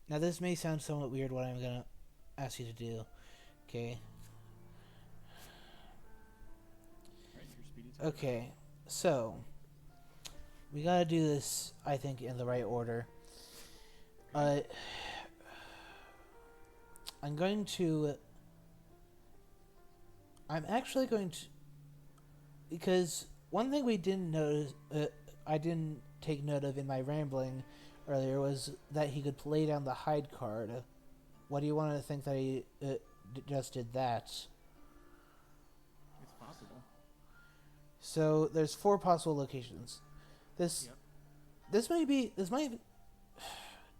this may sound somewhat weird what I'm going to ask you to do. Okay. Right, your speedy telegraph. Okay, so... We gotta do this, I think, in the right order. I'm going to... I'm actually going to... Because one thing we didn't notice... I didn't take note of in my rambling earlier was that he could play down the hide card. What do you want to think that he just did that? It's possible. So there's 4 possible locations. This might be...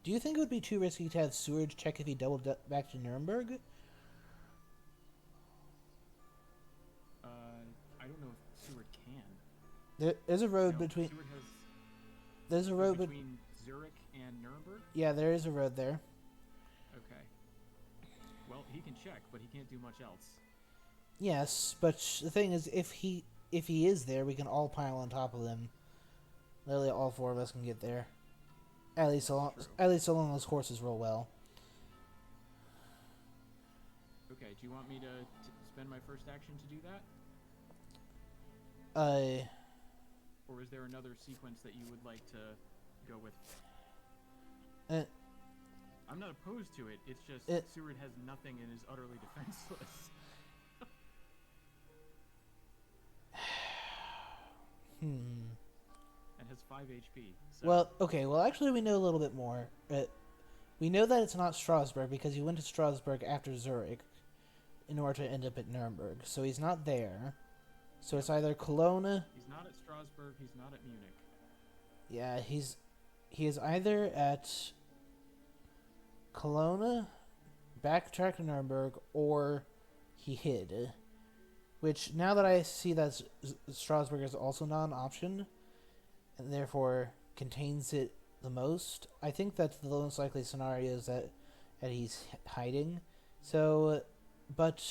Do you think it would be too risky to have Seward check if he doubled back to Nuremberg? I don't know if Seward can. There's a road No, between... Seward has There's a road between Zurich and Nuremberg? Yeah, there is a road there. Okay. Well, he can check, but he can't do much else. Yes, but the thing is, if he is there, we can all pile on top of him. Literally, all 4 of us can get there. At least so long as horses roll well. Okay, do you want me to spend my first action to do that? Or is there another sequence that you would like to go with? I'm not opposed to it. It's just Seward has nothing and is utterly defenseless. And has 5 HP. So. Well, okay. Well, actually, we know a little bit more. We know that it's not Strasbourg because he went to Strasbourg after Zurich in order to end up at Nuremberg. So he's not there. So it's either Cologne... He's not at Strasbourg, he's not at Munich. Yeah, he is either at Cologne, backtracked to Nuremberg, or he hid. Which, now that I see that Strasbourg is also not an option, and therefore contains it the most, I think that's the most likely scenario is that he's hiding. So, but...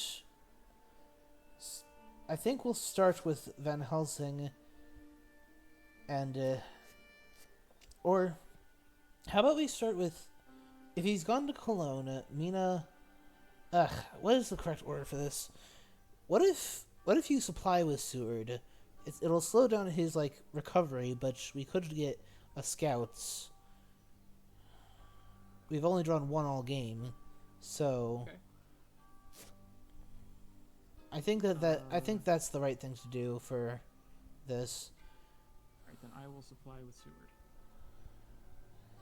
I think we'll start with Van Helsing and, or how about we start with, if he's gone to Cologne, Mina, what is the correct order for this? What if you supply with Seward? It'll slow down his, recovery, but we could get a scouts. We've only drawn 1 all game, so... Okay. I think that's the right thing to do for this. Alright, then I will supply with Seward.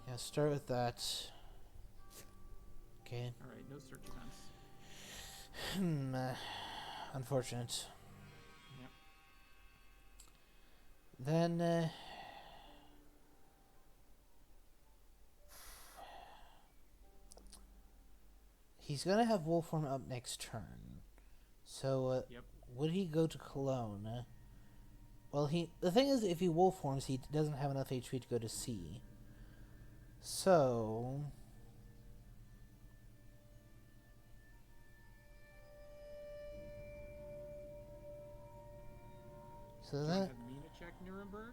Yeah, start with that. Okay. Alright, no search events. Unfortunate. Yep. Then, he's gonna have Wolfhorn up next turn. So, Yep. Would he go to Cologne? Well, the thing is, if he Wolfhorns, he doesn't have enough HP to go to C. So... So that... Have Mina check Nuremberg?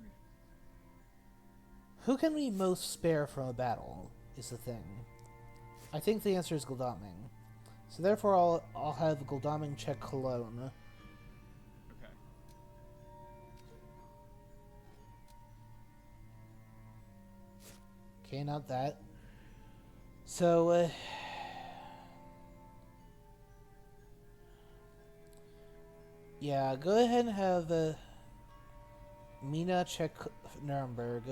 Who can we most spare from a battle, is the thing. I think the answer is Godalming. So therefore I'll have Godalming check Cologne. Okay. Okay, not that. So, yeah, go ahead and have Mina check Nuremberg.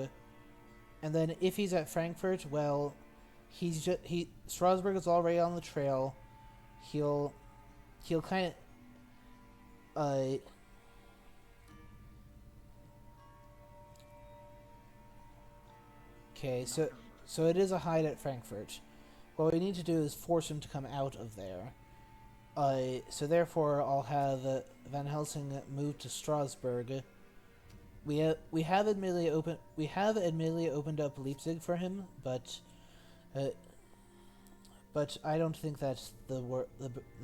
And then if he's at Frankfurt, well, Strasbourg is already on the trail. He'll kind of okay, so it is a hide at Frankfurt. What we need to do is force him to come out of there. So therefore I'll have Van Helsing move to Strasbourg. We have admittedly opened up Leipzig for him, but I don't think that's the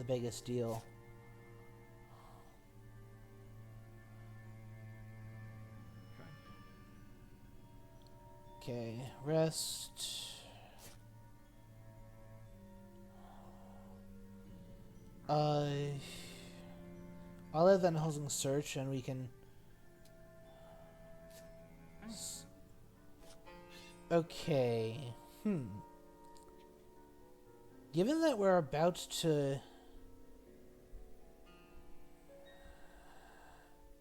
biggest deal. Okay, rest. I'll let Van Helsing search, and we can. Okay. Given that we're about to.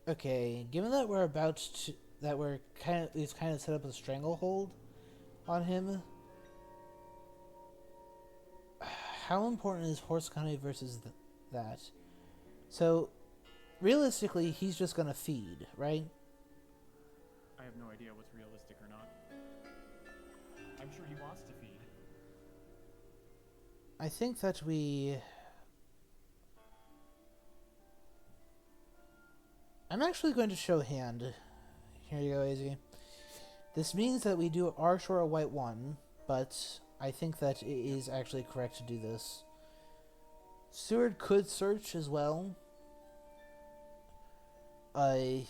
Okay, given that we're about to. That we've kind of set up a stranglehold on him. How important is Horse County versus that? So, realistically, he's just gonna feed, right? I have no idea what's realistic or not. I'm sure he wants to feed. I think that I'm actually going to show hand. Here you go, AZ. This means that we are short a white 1, but I think that it is actually correct to do this. Seward could search as well. But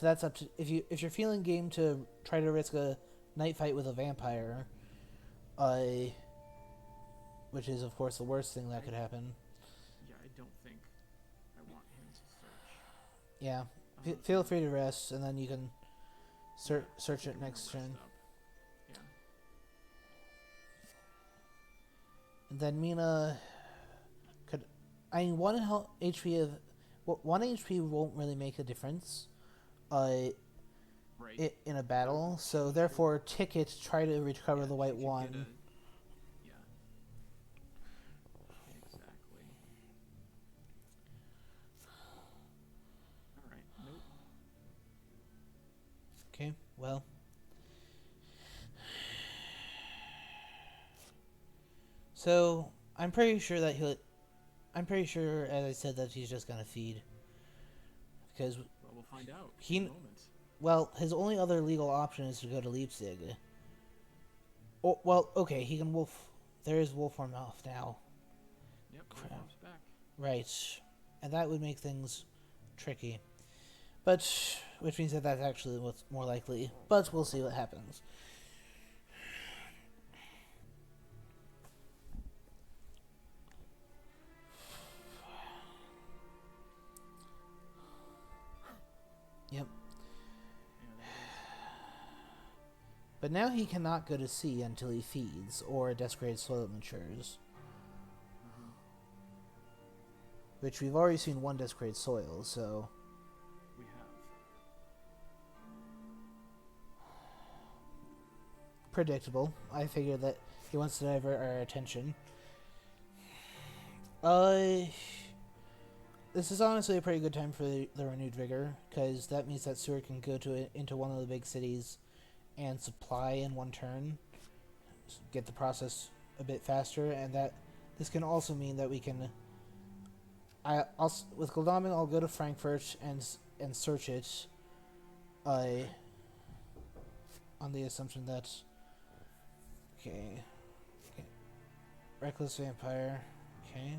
that's up to if you're feeling game to try to risk a night fight with a vampire. Which is of course the worst thing that could happen. Yeah, I don't think I want him to search. Yeah. Feel free to rest, and then you can search it next turn. Yeah. And then Mina could. I mean, 1 HP won't really make a difference. Right. In a battle, so therefore, Ticket try to recover the white 1. Yeah. Exactly. All right. Nope. Okay, well. So, I'm pretty sure, as I said, that he's just gonna feed. Because... Well, we'll find out in a moment. Well, his only other legal option is to go to Leipzig. Oh, well, okay, he can wolf... There is Wolfhorn off now. Yep, Crap. Back. Right. And that would make things tricky. But, which means that that's actually what's more likely. But we'll see what happens. Yep. But now he cannot go to sea until he feeds, or a desecrated soil matures. Which we've already seen 1 desecrated soil, so... We have. Predictable. I figured that he wants to divert our attention. This is honestly a pretty good time for the renewed vigor, because that means that Seward can go into one of the big cities and supply in 1 turn, get the process a bit faster, and that this can also mean that we can. With Godalming, I'll go to Frankfurt and search it. On the assumption that okay. Reckless Vampire, okay.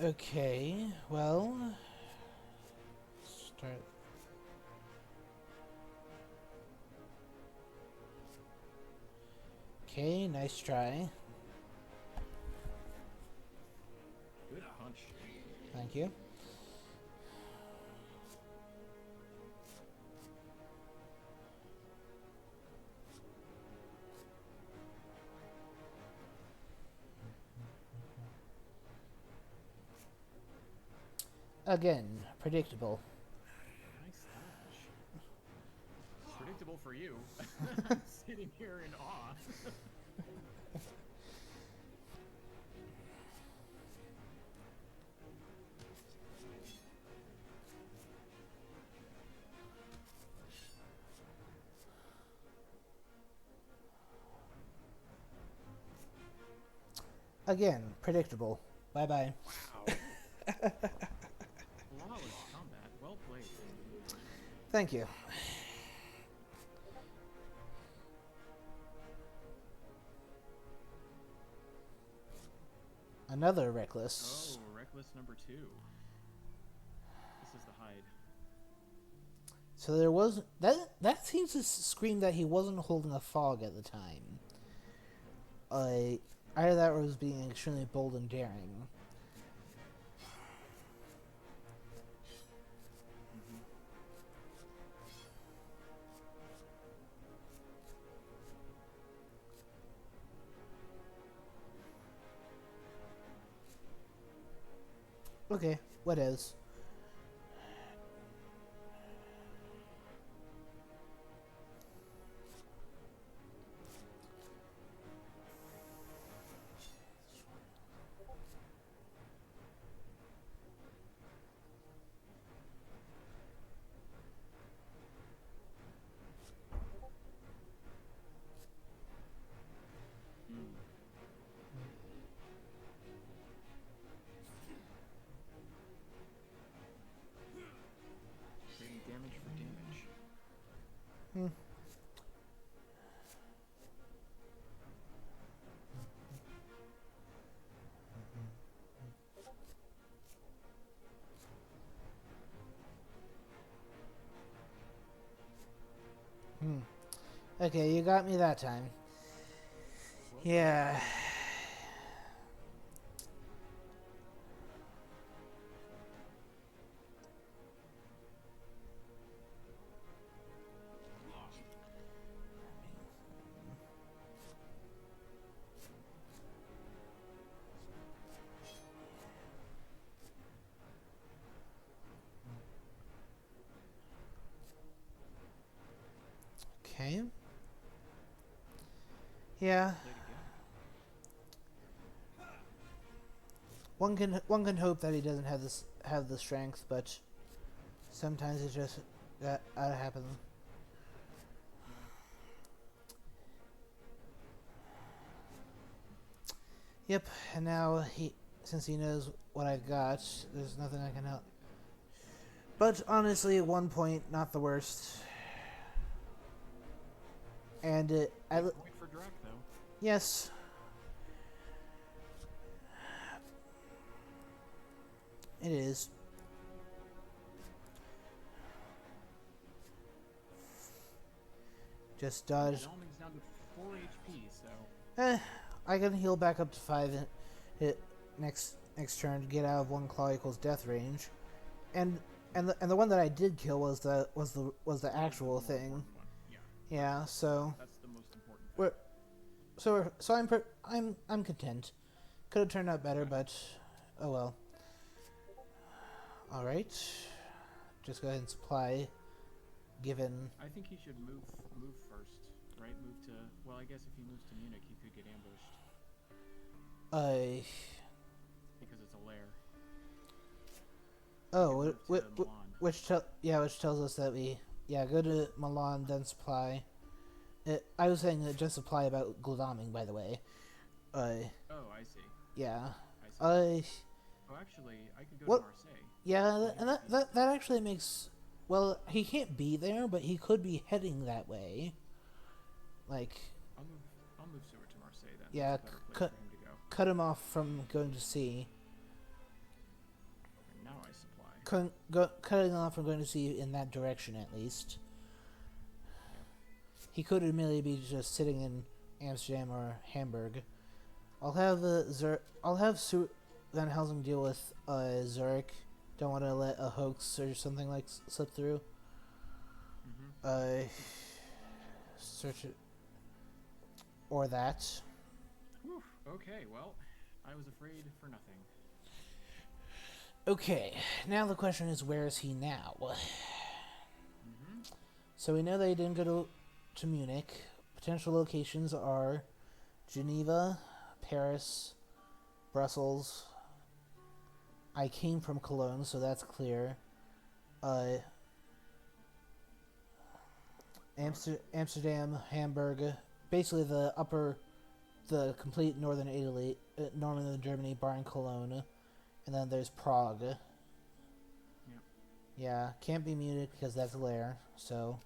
Okay, well, start. Okay, nice try. Good hunch. Thank you. Again, predictable. Nice dash. Predictable for you. Sitting here in awe. Again, predictable. Bye-bye. Wow. Flawless combat. Well played. Thank you. Another reckless. Oh, reckless number 2. This is the hide. So there was that seems to scream that he wasn't holding a fog at the time. Either that or was being extremely bold and daring. Okay, what is? Trading damage for damage. Hmm. Okay, you got me that time. Yeah. Okay. Yeah. One can hope that he doesn't have the strength, but sometimes it just that happens. Yep, and now since he knows what I've got, there's nothing I can help. But honestly, at one point, not the worst. And Point for Drac, though. yes. It is. Just dodge. Zalming's down to 4 HP, so... I can heal back up to 5 and hit next turn to get out of one claw equals death range. And the one that I did kill was the actual thing. Yeah, so that's the most important thing. so I'm content. Could have turned out better, but oh well. All right, just go ahead and supply. Given I think he should move first, right? Move to, well, I guess if he moves to Munich, he could get ambushed. Because it's a lair. Oh, which tells us that we go to Milan, then supply. I was saying just supply about Gladaming, by the way. Oh, I see. Yeah. I see. Oh, actually, I could go to Marseille. Yeah, and that actually makes. Well, he can't be there, but he could be heading that way. Like. I'll move Seward to Marseille then. Yeah, That's a better place for him to go. Cut him off from going to sea. And now I supply. Cutting off from going to sea in that direction, at least. He could admittedly be just sitting in Amsterdam or Hamburg. I'll have Van Helsing deal with Zurich. Don't want to let a hoax or something like slip through. Search it. Or that. Whew. Okay, well, I was afraid for nothing. Okay, now the question is, where is he now? So we know that he didn't go to Munich. Potential locations are Geneva, Paris, Brussels. I came from Cologne, so that's clear. Amsterdam, Hamburg, basically the complete northern Italy, northern Germany, barring Cologne, and then there's Prague. Yep. Yeah, can't be Munich because that's a lair. So,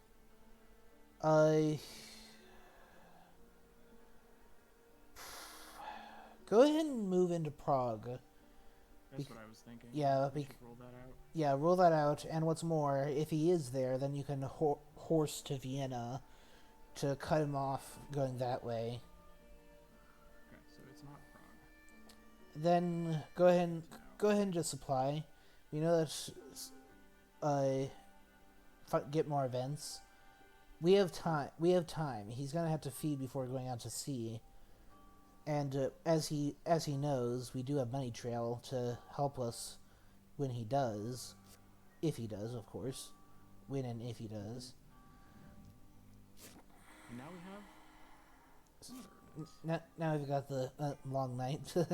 Go ahead and move into Prague. That's what I was thinking. Yeah, we should roll that out. Yeah, roll that out. And what's more, if he is there, then you can horse to Vienna to cut him off going that way. Okay, so it's not Prague. Then go ahead and just supply. We know that get more events. We have time. He's gonna have to feed before going out to sea. And as he knows, we do have Money Trail to help us when he does, if he does, of course, when and if he does. And now we have. Now we've got the long night. Nice.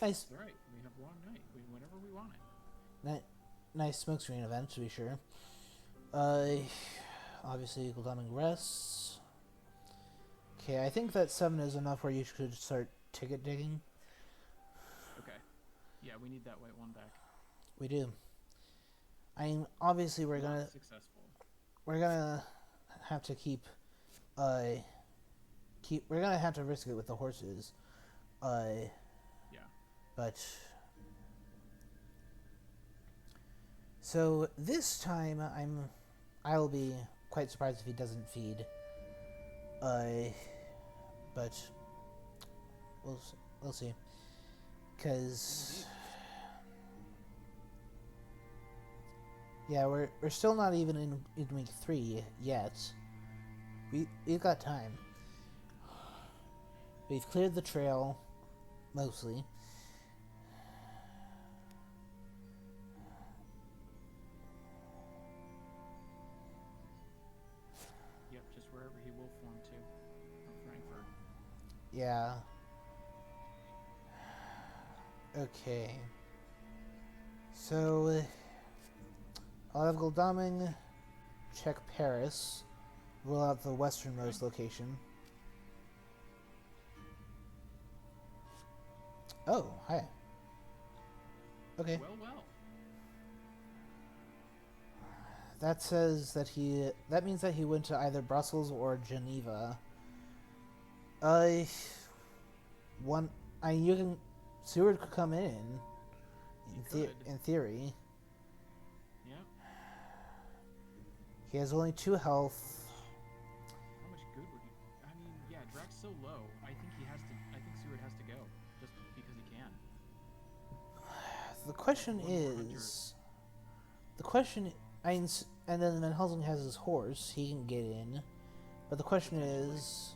That's right. We have long night. Whenever we want it. Nice smokescreen event to be sure. Obviously, Gul'daming rests. Okay, I think that 7 is enough where you should start ticket digging. Okay. Yeah, we need that white one back. We do. I mean, obviously we're gonna have to we're gonna have to risk it with the horses. Yeah. But so this time I'll be quite surprised if he doesn't feed. But we'll see. Cause yeah, we're still not even in week 3 yet. We've got time. We've cleared the trail mostly. Yep, just wherever he will form to. From Frankfurt. Yeah. Okay. So I'll have Gul'daming check Paris, rule out the westernmost location. Oh, hi. Okay. Well. That says that that means that he went to either Brussels or Geneva. Seward could come in theory. Yeah. He has only 2 health. How much good would he? I mean, yeah, Drax's so low. I think Seward has to go just because he can. The question and then Van Helsing has his horse. He can get in, but the question is,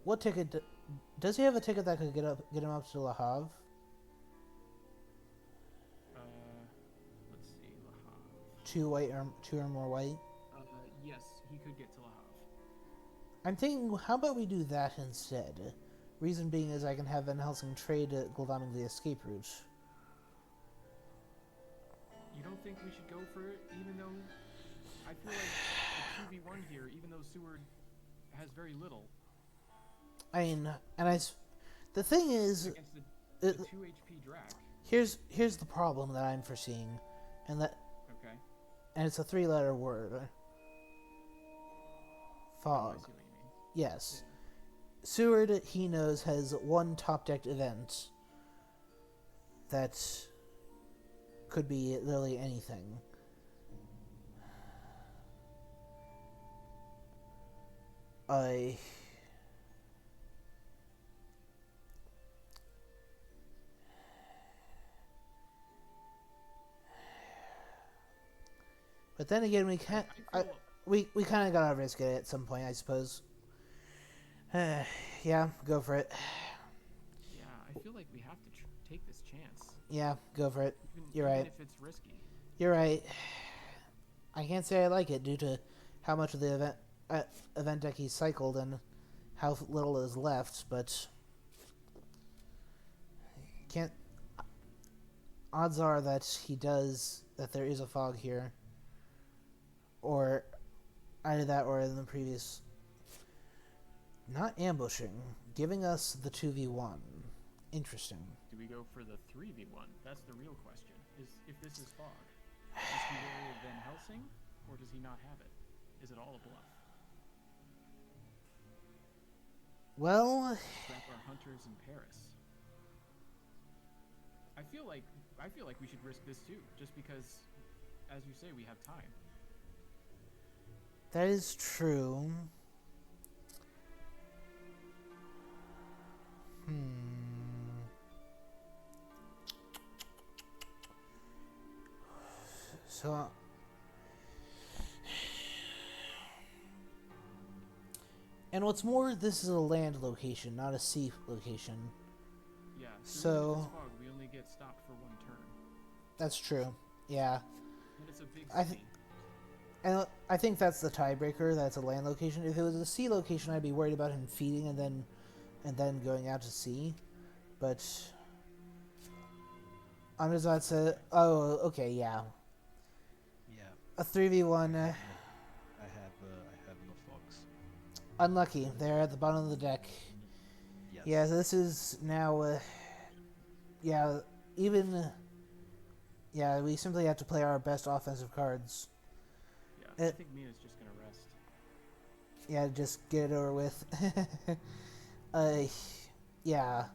what ticket does he have? A ticket that could get him up to Le Havre? Let's see, Le Havre. 2 or more white. Yes, he could get to Le Havre. I'm thinking, how about we do that instead? Reason being is I can have Van Helsing trade Gul'daming the escape route. You don't think we should go for it, even though I feel like the 2v1 here, even though Seward has very little. I mean, the thing is, against the 2 HP Drac. Here's the problem that I'm foreseeing, and it's a 3-letter word. FoD. Oh, I see what you mean. Yes. Seward, he knows, has 1 top-decked event that could be literally anything. But then again, we can't. We kind of gotta risk it at some point, I suppose. Yeah, go for it. Yeah, I feel like we have to take this chance. Yeah, go for it. You're even right. If it's risky. You're right. I can't say I like it due to how much of the event deck he's cycled and how little is left, but can't. Odds are that that there is a fog here, or either that or in the previous. Not ambushing, giving us the 2v1. Interesting. Do we go for the 3v1? That's the real question. Is if this is FoD, is he wary of Van Helsing, or does he not have it? Is it all a bluff? Well, Scrap our hunters in Paris. I feel like we should risk this too, just because, as you say, we have time. that is true. So, and what's more, this is a land location, not a sea location. Yeah. So with this FoD, we only get stopped for 1 turn. that's true. Yeah. And it's a big I city. And I think that's the tiebreaker. That's a land location. If it was a sea location, I'd be worried about him feeding and then going out to sea. But AndreZot said, "Oh, okay, yeah, Yeah, a 3v1. I have no fox. Unlucky. They're at the bottom of the deck. Yes. Yeah, this is now. Yeah, even. Yeah, we simply have to play our best offensive cards. Yeah, I think Mina's just gonna rest. Yeah, just get it over with. Yeah.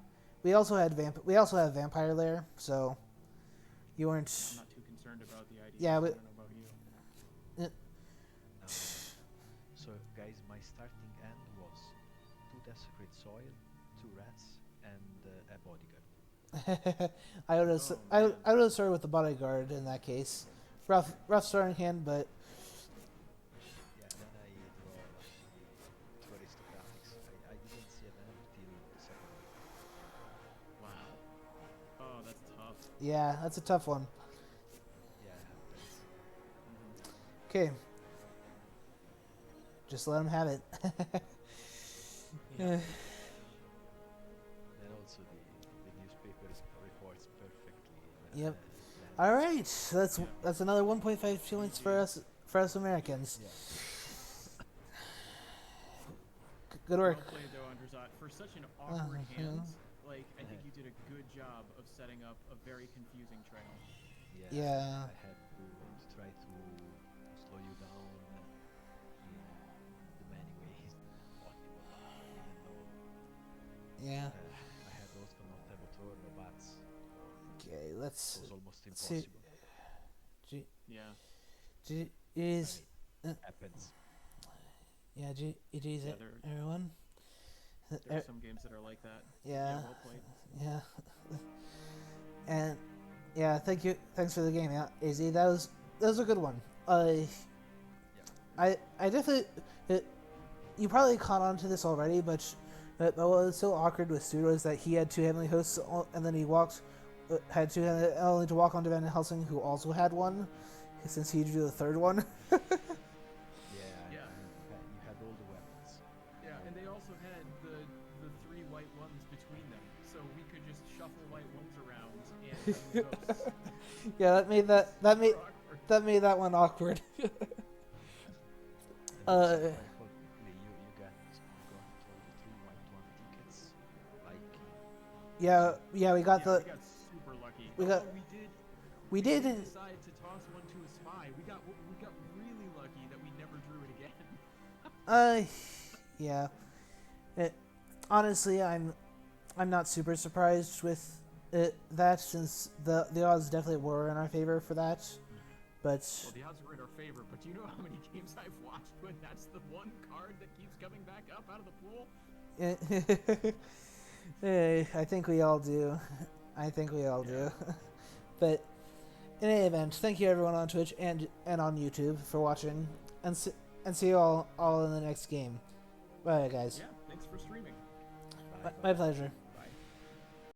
We also have Vampire Lair, so you weren't. I'm not too concerned about the idea. Yeah, I but don't know about you. So guys, my starting end was 2 desecrate soil, 2 rats, and a bodyguard. I would have started with the bodyguard in that case. Rough starting hand, but Yeah, then I draw like 2 aristocratics. I didn't see an end till the second wave. Wow. Oh, that's tough. yeah, that's a tough one. Yeah, I have this. Okay, just let him have it. Then also the newspaper reports perfectly. Yep. All right, so that's another 1.5 points for us Americans. Yeah. Good work. Well played, though, AndreZot. For such an awkward hand, like, I think you did a good job of setting up a very confusing trail. Yeah. I had to try to slow you down in the many ways possible, even though Yeah. I had also not have a turn or bats. Okay, It let's was almost see. impossible. Yeah. It is. Happens. Yeah, it is Yeah, everyone. There are some games that are like that. Yeah. Well played. Yeah. And yeah, thanks for the game, yeah, AZ. That was a good one. I definitely you probably caught on to this already, but what was so awkward with Stuart was that he had 2 heavenly hosts, and then he had 2 only to walk onto Van Helsing, who also had one, since he drew the 3rd one. Yeah. Yeah. You had all the weapons. Yeah, and they also had the 3 white ones between them, so we could just shuffle white ones around and use those. Yeah, that made that one awkward. And also, quite quickly, you got all the 3 white one tickets. Like Yeah, we got We got super lucky. we We did decide to toss one to a spy. We got really lucky that we never drew it again. Yeah. Honestly, I'm not super surprised with that, since the odds definitely were in our favor for that. But Well, the odds were in our favor, but do you know how many games I've watched when that's the one card that keeps coming back up out of the pool? I think we all do. Do. But in any event, thank you everyone on Twitch and on YouTube for watching, and see you all in the next game. Bye, guys. Yeah, thanks for streaming. My pleasure.